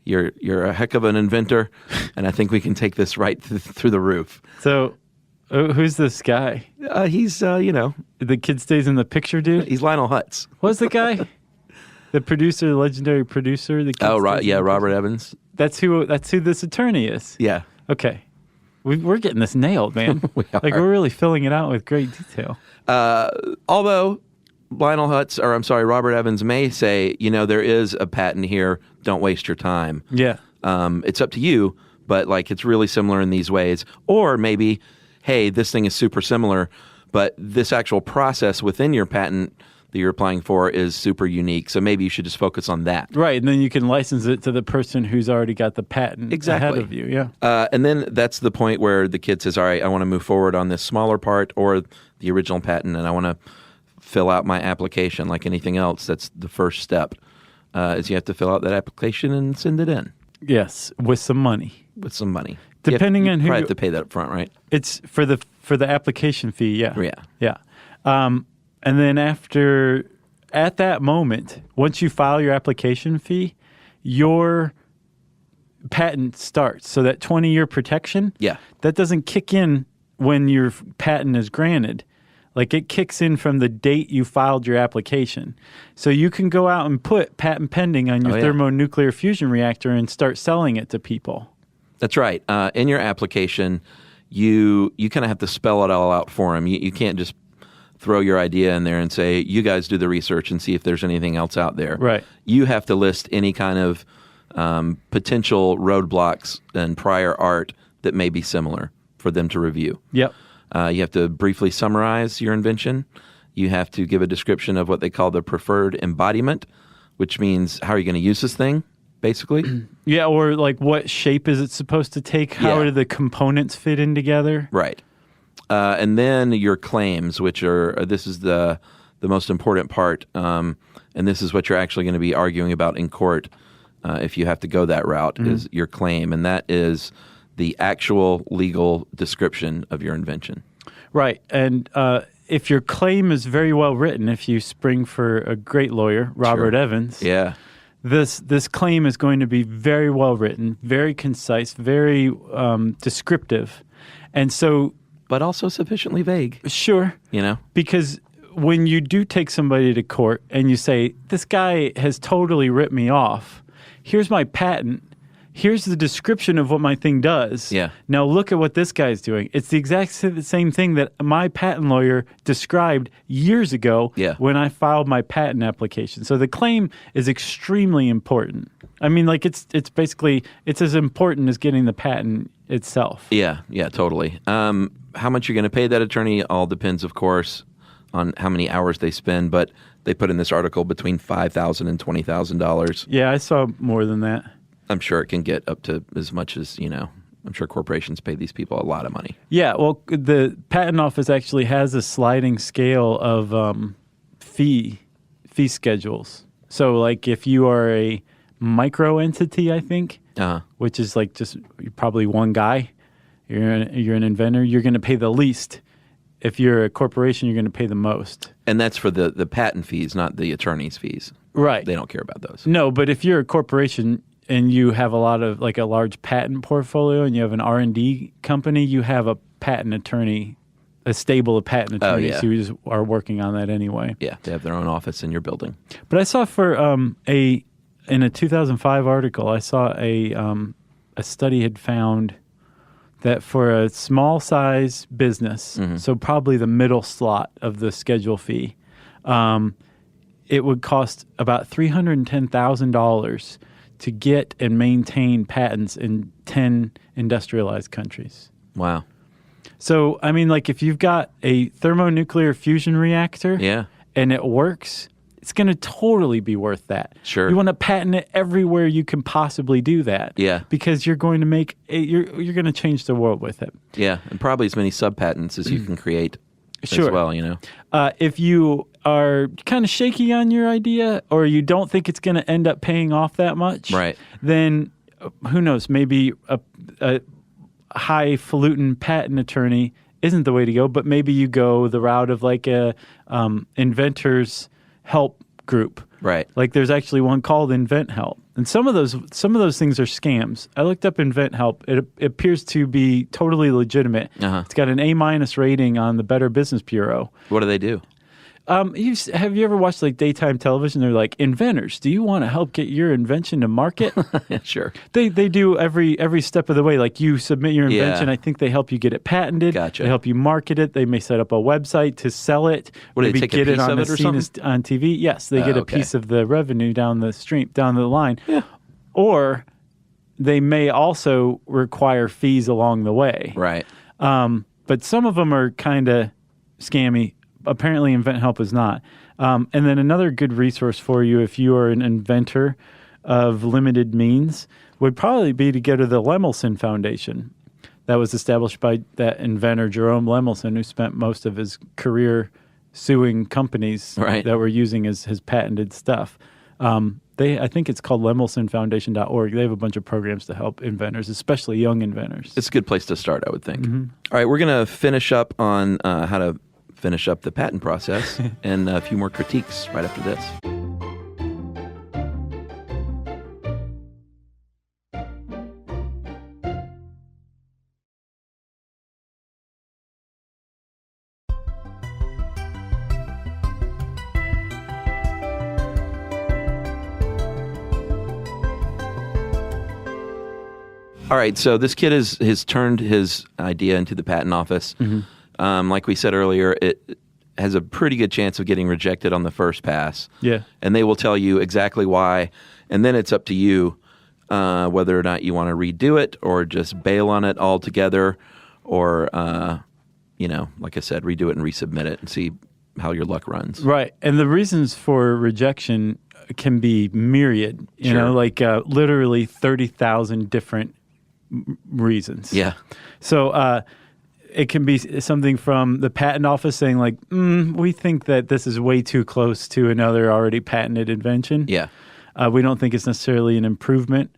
You're a heck of an inventor, and I think we can take this right through the roof. So who's this guy? He's, The kid stays in the picture, dude? He's Lionel Hutz. What's the guy? The producer, the legendary producer? Robert Evans. That's who this attorney is? Yeah. Okay. We're getting this nailed, man. We are. Like, we're really filling it out with great detail. Although Robert Evans may say, there is a patent here. Don't waste your time. Yeah. It's up to you, but it's really similar in these ways. Or maybe, hey, this thing is super similar, but this actual process within your patent that you're applying for is super unique. So maybe you should just focus on that. Right, and then you can license it to the person who's already got the patent ahead of you. Yeah. And then that's the point where the kid says, all right, I want to move forward on this smaller part or the original patent, and I want to fill out my application like anything else. That's the first step, is you have to fill out that application and send it in. Yes, with some money. Depending on who you have to pay that up front, right? It's for the application fee, yeah. Yeah. And then at that moment, once you file your application fee, your patent starts. So that 20-year protection, that doesn't kick in when your patent is granted. Like, it kicks in from the date you filed your application. So you can go out and put patent pending on your thermonuclear fusion reactor and start selling it to people. That's right. In your application, you kind of have to spell it all out for them. You can't just throw your idea in there and say, you guys do the research and see if there's anything else out there. Right. You have to list any kind of potential roadblocks and prior art that may be similar for them to review. Yep. You have to briefly summarize your invention. You have to give a description of what they call the preferred embodiment, which means how are you going to use this thing, basically. Yeah, or what shape is it supposed to take? How do the components fit in together? Right. And then your claims, which this is the most important part, and this is what you're actually going to be arguing about in court if you have to go that route, is your claim. And that is the actual legal description of your invention. Right. And if your claim is very well written, if you spring for a great lawyer, Robert Evans, this claim is going to be very well written, very concise, very descriptive. And so... But also sufficiently vague. Sure. Because when you do take somebody to court and you say, this guy has totally ripped me off, here's my patent, here's the description of what my thing does. Yeah. Now look at what this guy's doing. It's the exact same thing that my patent lawyer described years ago when I filed my patent application. So the claim is extremely important. I mean, it's basically, it's as important as getting the patent itself. Yeah, totally. How much you're going to pay that attorney all depends, of course, on how many hours they spend, but they put in this article between $5,000 and $20,000. Yeah, I saw more than that. I'm sure it can get up to as much as, I'm sure corporations pay these people a lot of money. Yeah, well, the patent office actually has a sliding scale of fee schedules. So, like, if you are a micro entity, I think, which is like just you're probably one guy, you're an inventor, you're going to pay the least. If you're a corporation, you're going to pay the most. And that's for the patent fees, not the attorney's fees. Right. They don't care about those. No, but if you're a corporation and you have a large patent portfolio and you have an R&D company, you have a patent attorney, a stable of patent attorneys who just are working on that anyway. Yeah, they have their own office in your building. But I saw in a 2005 article, I saw a study had found that for a small size business, so probably the middle slot of the schedule fee, it would cost about $310,000 to get and maintain patents in 10 industrialized countries. Wow. So, I mean, like if you've got a thermonuclear fusion reactor and it works, it's going to totally be worth that. Sure. You want to patent it everywhere you can possibly do that. Yeah. Because you're going to make you're going to change the world with it. Yeah, and probably as many sub-patents as you can create as well, If you are kind of shaky on your idea or you don't think it's going to end up paying off that much, right, then who knows, maybe a highfalutin patent attorney isn't the way to go, but maybe you go the route of like a inventors help group. Right. Like there's actually one called Invent Help. And some of those things are scams. I looked up Invent Help. It appears to be totally legitimate. It's got an A- rating on the Better Business Bureau. What do they do? Have you ever watched like daytime television? They're like, inventors, do you want to help get your invention to market? Yeah, sure. They do every step of the way. Like you submit your invention. I think they help you get it patented. Gotcha. They help you market it. They may set up a website to sell it. What, do they take a piece of it or something? On TV. Yes, they get a piece of the revenue down the line. Yeah. Or they may also require fees along the way. Right. But some of them are kind of scammy. Apparently, Invent Help is not. And then another good resource for you if you are an inventor of limited means would probably be to go to the Lemelson Foundation. That was established by that inventor, Jerome Lemelson, who spent most of his career suing companies that were using his patented stuff. I think it's called LemelsonFoundation.org. They have a bunch of programs to help inventors, especially young inventors. It's a good place to start, I would think. All right, we're going to finish up on how to finish up the patent process and a few more critiques right after this. All right, so this kid has turned his idea into the patent office. Like we said earlier, it has a pretty good chance of getting rejected on the first pass. Yeah. And they will tell you exactly why. And then it's up to you whether or not you want to redo it or just bail on it altogether or, like I said, redo it and resubmit it and see how your luck runs. Right. And the reasons for rejection can be myriad, literally 30,000 different reasons. Yeah. So, it can be something from the patent office saying like, we think that this is way too close to another already patented invention. Yeah. We don't think it's necessarily an improvement.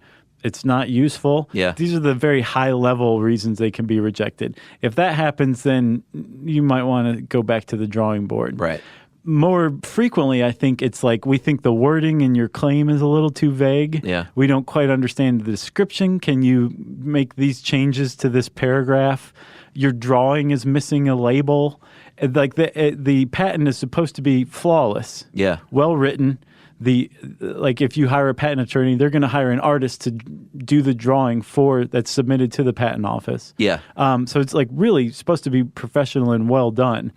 It's not useful. Yeah. These are the very high level reasons they can be rejected. If that happens, then you might want to go back to the drawing board. Right. More frequently, I think it's like we think the wording in your claim is a little too vague. Yeah. We don't quite understand the description. Can you make these changes to this paragraph? Your drawing is missing a label. Like the patent is supposed to be flawless. Yeah. Well written. Like if you hire a patent attorney, they're going to hire an artist to do the drawing that's submitted to the patent office. Yeah. So it's like really supposed to be professional and well done.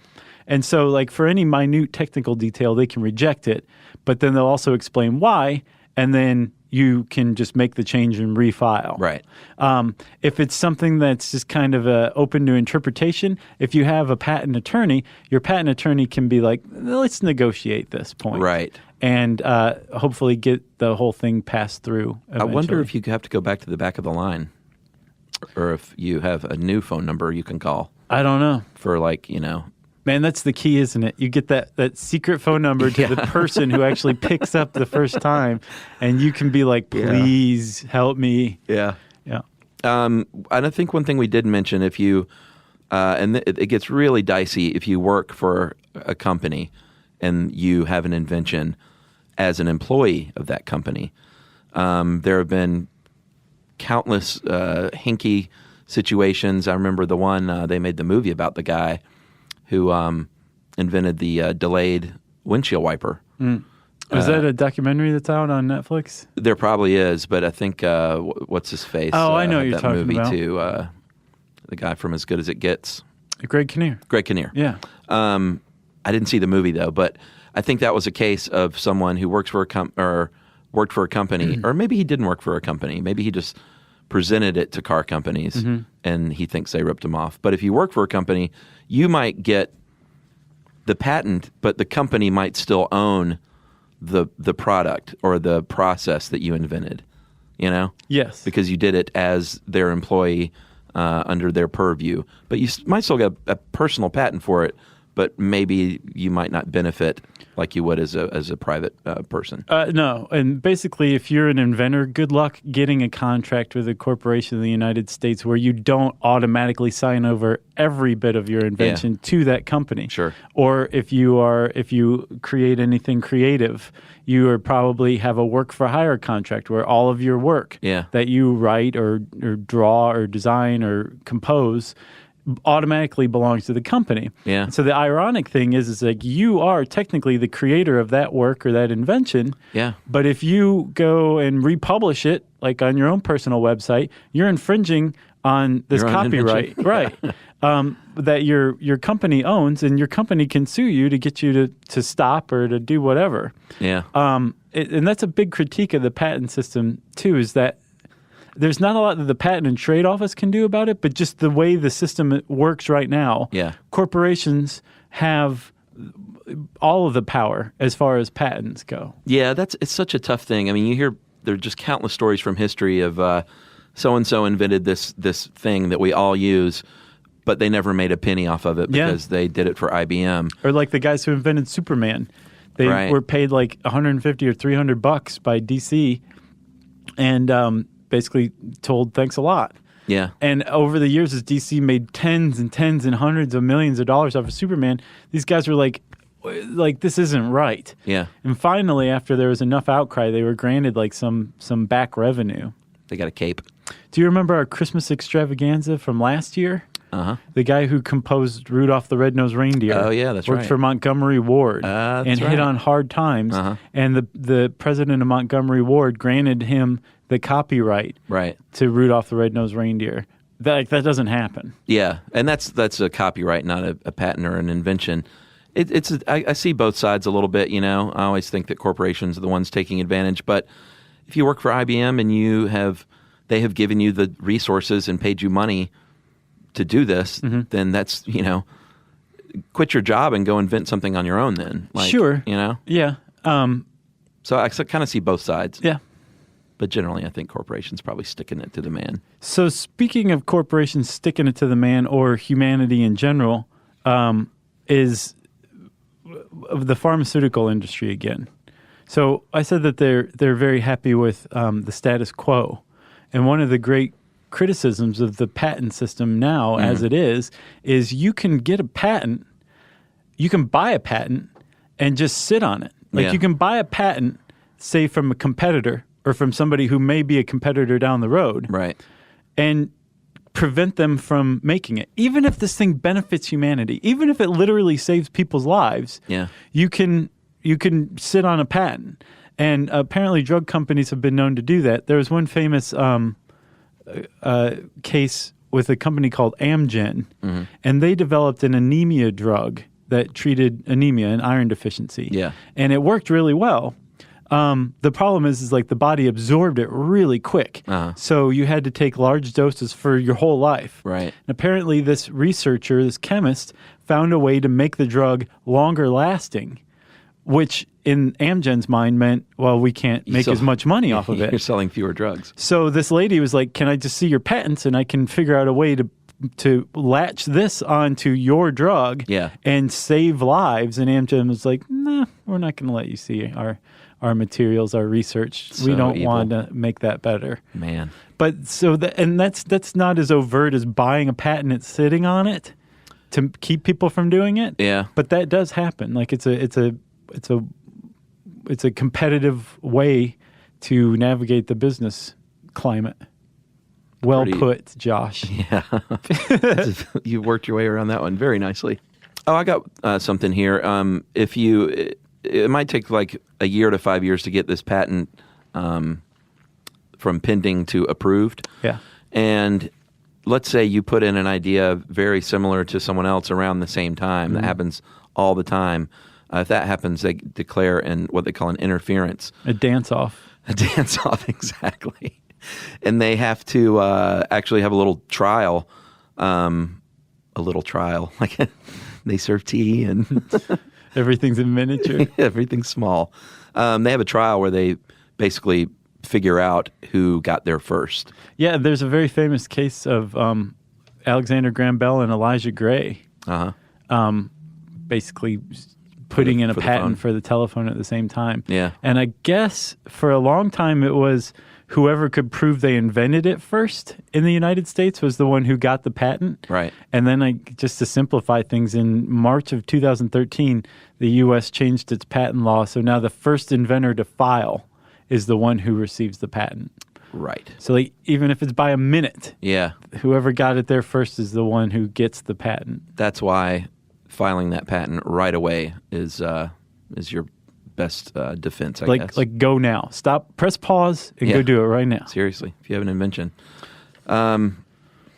And so like for any minute technical detail, they can reject it, but then they'll also explain why. And then you can just make the change and refile. Right. If it's something that's just kind of open to interpretation, if you have a patent attorney, your patent attorney can be like, let's negotiate this point. Right. And hopefully get the whole thing passed through eventually. I wonder if you have to go back to the back of the line, or if you have a new phone number you can call. I don't know. For Man, that's the key, isn't it? You get that secret phone number to the person who actually picks up the first time, and you can be like, please help me. Yeah. Yeah. And I think one thing we did mention, if you, it gets really dicey if you work for a company and you have an invention as an employee of that company. There have been countless hinky situations. I remember the one they made the movie about the guy who invented the delayed windshield wiper. Is that a documentary that's out on Netflix? There probably is, but I think what's his face? Oh, I know what had you're that talking movie about. Too. The guy from As Good as It Gets. Greg Kinnear. Greg Kinnear. Yeah. I didn't see the movie though, but I think that was a case of someone who works for worked for a company, or maybe he didn't work for a company. Maybe he just presented it to car companies and he thinks they ripped him off. But if you work for a company, you might get the patent, but the company might still own the product or the process that you invented, Yes. because you did it as their employee under their purview. But you might still get a personal patent for it, but maybe you might not benefit like you would as a private person. No. And basically, if you're an inventor, good luck getting a contract with a corporation in the United States where you don't automatically sign over every bit of your invention to that company. Sure. Or if you create anything creative, you would probably have a work for hire contract where all of your work that you write or draw or design or compose automatically belongs to the company. Yeah. So the ironic thing is like you are technically the creator of that work or that invention. Yeah. But if you go and republish it, like on your own personal website, you're infringing on this Your own copyright, invention. right? That your company owns, and your company can sue you to get you to stop or to do whatever. Yeah. And that's a big critique of the patent system too, is that there's not a lot that the Patent and Trade Office can do about it, but just the way the system works right now, corporations have all of the power as far as patents go. Yeah, it's such a tough thing. I mean, you hear there are just countless stories from history of so-and-so invented this thing that we all use, but they never made a penny off of it because they did it for IBM. Or like the guys who invented Superman. They were paid like $150 or $300 by DC and basically told thanks a lot. Yeah. And over the years, as DC made tens and tens and hundreds of millions of dollars off of Superman, these guys were like this isn't right. Yeah. And finally, after there was enough outcry, they were granted like some back revenue. They got a cape. Do you remember our Christmas extravaganza from last year? Uh-huh. The guy who composed Rudolph the Red-Nosed Reindeer. Oh, yeah, that's worked right. for Montgomery Ward and that's hit right. on hard times. Uh-huh. And the president of Montgomery Ward granted him the copyright to Rudolph the Red-Nosed Reindeer. That doesn't happen. Yeah, and that's a copyright, not a patent or an invention. I see both sides a little bit, I always think that corporations are the ones taking advantage. But if you work for IBM and they have given you the resources and paid you money to do this, then that's, quit your job and go invent something on your own then. Sure. Yeah. So I kind of see both sides. Yeah. But generally, I think corporations probably sticking it to the man. So speaking of corporations sticking it to the man or humanity in general, is the pharmaceutical industry again. So I said that they're very happy with the status quo. And one of the great criticisms of the patent system now as it is you can get a patent, you can buy a patent and just sit on it. You can buy a patent, say from a competitor or from somebody who may be a competitor down the road. Right. And prevent them from making it. Even if this thing benefits humanity, even if it literally saves people's lives, you can sit on a patent. And apparently drug companies have been known to do that. There was one famous case with a company called Amgen, and they developed an anemia drug that treated anemia and iron deficiency. Yeah. And it worked really well. The problem is like the body absorbed it really quick. So you had to take large doses for your whole life. Right. And apparently this researcher, this chemist, found a way to make the drug longer lasting, which in Amgen's mind meant, well, we can't make as much money off of it. You're selling fewer drugs. So this lady was like, can I just see your patents and I can figure out a way to latch this onto your drug and save lives? And Amgen was like, nah, we're not going to let you see our materials, our research. So we don't evil. want to make that better. Man. But so that's not as overt as buying a patent and sitting on it to keep people from doing it. Yeah. But that does happen. Like it's a competitive way to navigate the business climate. Well put, Josh. Yeah. You worked your way around that one very nicely. Oh, I got something here. It might take like a year to 5 years to get this patent from pending to approved. Yeah. And let's say you put in an idea very similar to someone else around the same time. That happens all the time. If that happens, they declare what they call an interference. A dance-off. A dance-off, exactly. And they have to actually have a little trial. Like they serve tea and everything's in miniature. Everything's small. They have a trial where they basically figure out who got there first. Yeah, there's a very famous case of Alexander Graham Bell and Elijah Gray. Basically putting in a patent for the telephone at the same time. Yeah. And I guess for a long time it was whoever could prove they invented it first in the United States was the one who got the patent. Right. And then just to simplify things, in March of 2013, the U.S. changed its patent law. So now the first inventor to file is the one who receives the patent. Right. So even if it's by a minute, whoever got it there first is the one who gets the patent. That's why filing that patent right away is your best defense, I guess. Like go now. Stop, press pause, and go do it right now. Seriously, if you have an invention. I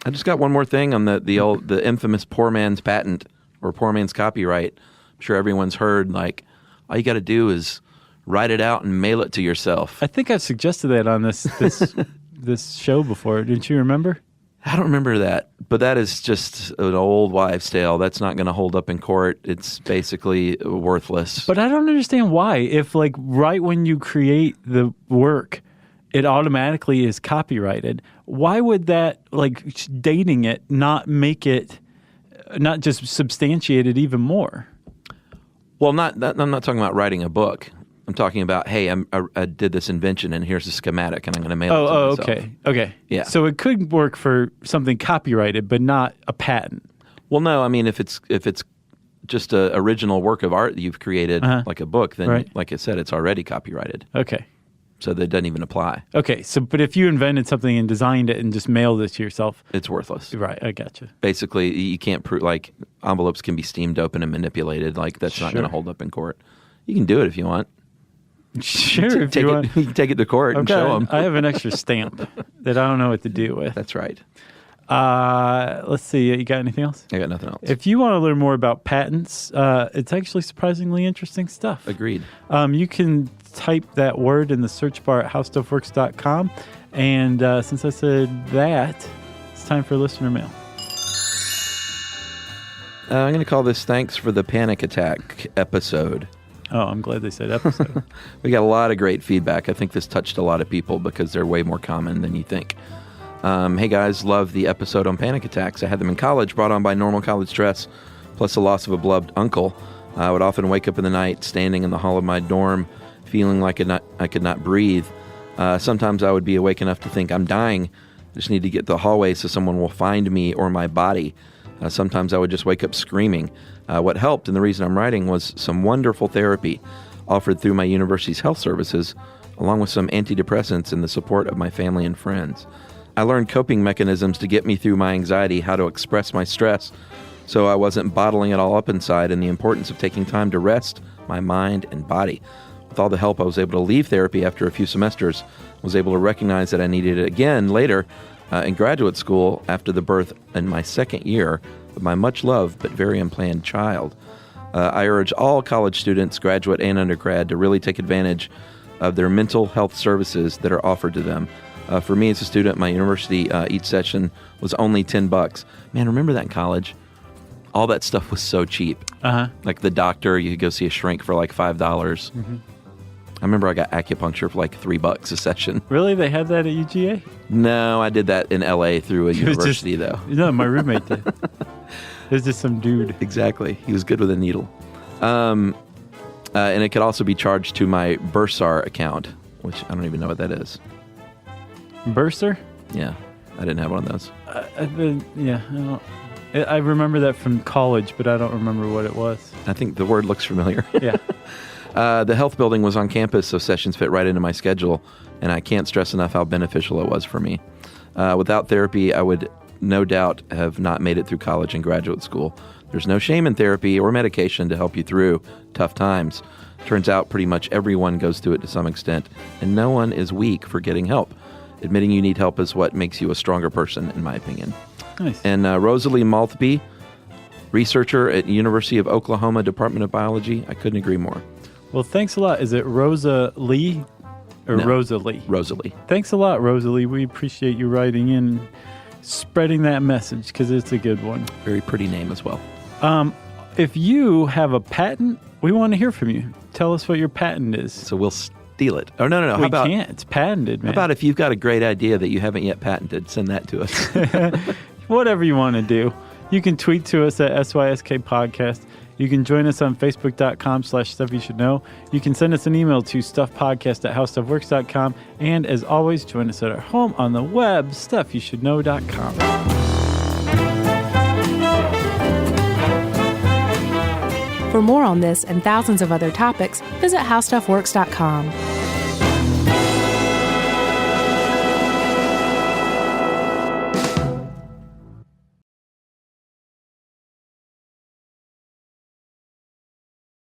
just got one more thing on the infamous poor man's patent or poor man's copyright. I'm sure everyone's heard, like, all you got to do is write it out and mail it to yourself. I think I've suggested that on this show before. Didn't you remember? I don't remember that, but that is just an old wives' tale. That's not going to hold up in court. It's basically worthless. But I don't understand why. If right when you create the work, it automatically is copyrighted. Why would that, dating it, not make it, not just substantiate it even more? Well, I'm not talking about writing a book. I'm talking about, hey, I did this invention, and here's a schematic, and I'm going to mail it to myself. Okay. Yeah. So it could work for something copyrighted, but not a patent. Well, no. I mean, if it's just an original work of art that you've created, like a book, then, like I said, it's already copyrighted. Okay. So that doesn't even apply. Okay. So, but if you invented something and designed it and just mailed it to yourself, it's worthless. Right. I gotcha. Basically, you can't prove, envelopes can be steamed open and manipulated. That's not going to hold up in court. You can do it if you want. Sure, if you want. You can take it to court and show them. I have an extra stamp that I don't know what to do with. That's right. Let's see. You got anything else? I got nothing else. If you want to learn more about patents, it's actually surprisingly interesting stuff. Agreed. You can type that word in the search bar at howstuffworks.com. And since I said that, it's time for listener mail. I'm going to call this Thanks for the Panic Attack episode. Oh, I'm glad they said episode. We got a lot of great feedback. I think this touched a lot of people because they're way more common than you think. Hey guys, love the episode on panic attacks. I had them in college, brought on by normal college stress, plus the loss of a beloved uncle. I would often wake up in the night, standing in the hall of my dorm, feeling like I could not breathe. Sometimes I would be awake enough to think I'm dying. I just need to get to the hallway so someone will find me or my body. Sometimes I would just wake up screaming. What helped, and the reason I'm writing, was some wonderful therapy offered through my university's health services, along with some antidepressants and the support of my family and friends. I learned coping mechanisms to get me through my anxiety, how to express my stress, so I wasn't bottling it all up inside, and the importance of taking time to rest my mind and body. With all the help, I was able to leave therapy after a few semesters, was able to recognize that I needed it again later in graduate school after the birth in my second year of my much-loved but very unplanned child. I urge all college students, graduate and undergrad, to really take advantage of their mental health services that are offered to them. For me as a student at my university, each session was only $10. Man, remember that in college? All that stuff was so cheap. Like the doctor, you could go see a shrink for like $5. Mm-hmm. I remember I got acupuncture for like $3 a session. Really? They had that at UGA? No, I did that in LA through a university, though. No, my roommate did. There's just some dude. Exactly. He was good with a needle. And it could also be charged to my Bursar account, which I don't even know what that is. Bursar? Yeah, I didn't have one of those. I remember that from college, but I don't remember what it was. I think the word looks familiar. Yeah. The health building was on campus, so sessions fit right into my schedule, and I can't stress enough how beneficial it was for me. Without therapy, I would no doubt have not made it through college and graduate school. There's no shame in therapy or medication to help you through tough times. Turns out pretty much everyone goes through it to some extent, and no one is weak for getting help. Admitting you need help is what makes you a stronger person, in my opinion. Nice. And Rosalie Maltby, researcher at University of Oklahoma Department of Biology. I couldn't agree more. Well, thanks a lot. Is it Rosa Lee or No, Rosalie? Rosalie. Thanks a lot, Rosalie. We appreciate you writing in, spreading that message, because it's a good one. Very pretty name as well. If you have a patent, we want to hear from you. Tell us what your patent is. So we'll steal it. Oh, no. We can't. It's patented, man. How about if you've got a great idea that you haven't yet patented, send that to us. Whatever you want to do. You can tweet to us at SYSK Podcast. You can join us on Facebook.com/StuffYouShouldKnow. You can send us an email to StuffPodcast@HowStuffWorks.com. And as always, join us at our home on the web, StuffYouShouldKnow.com. For more on this and thousands of other topics, visit HowStuffWorks.com.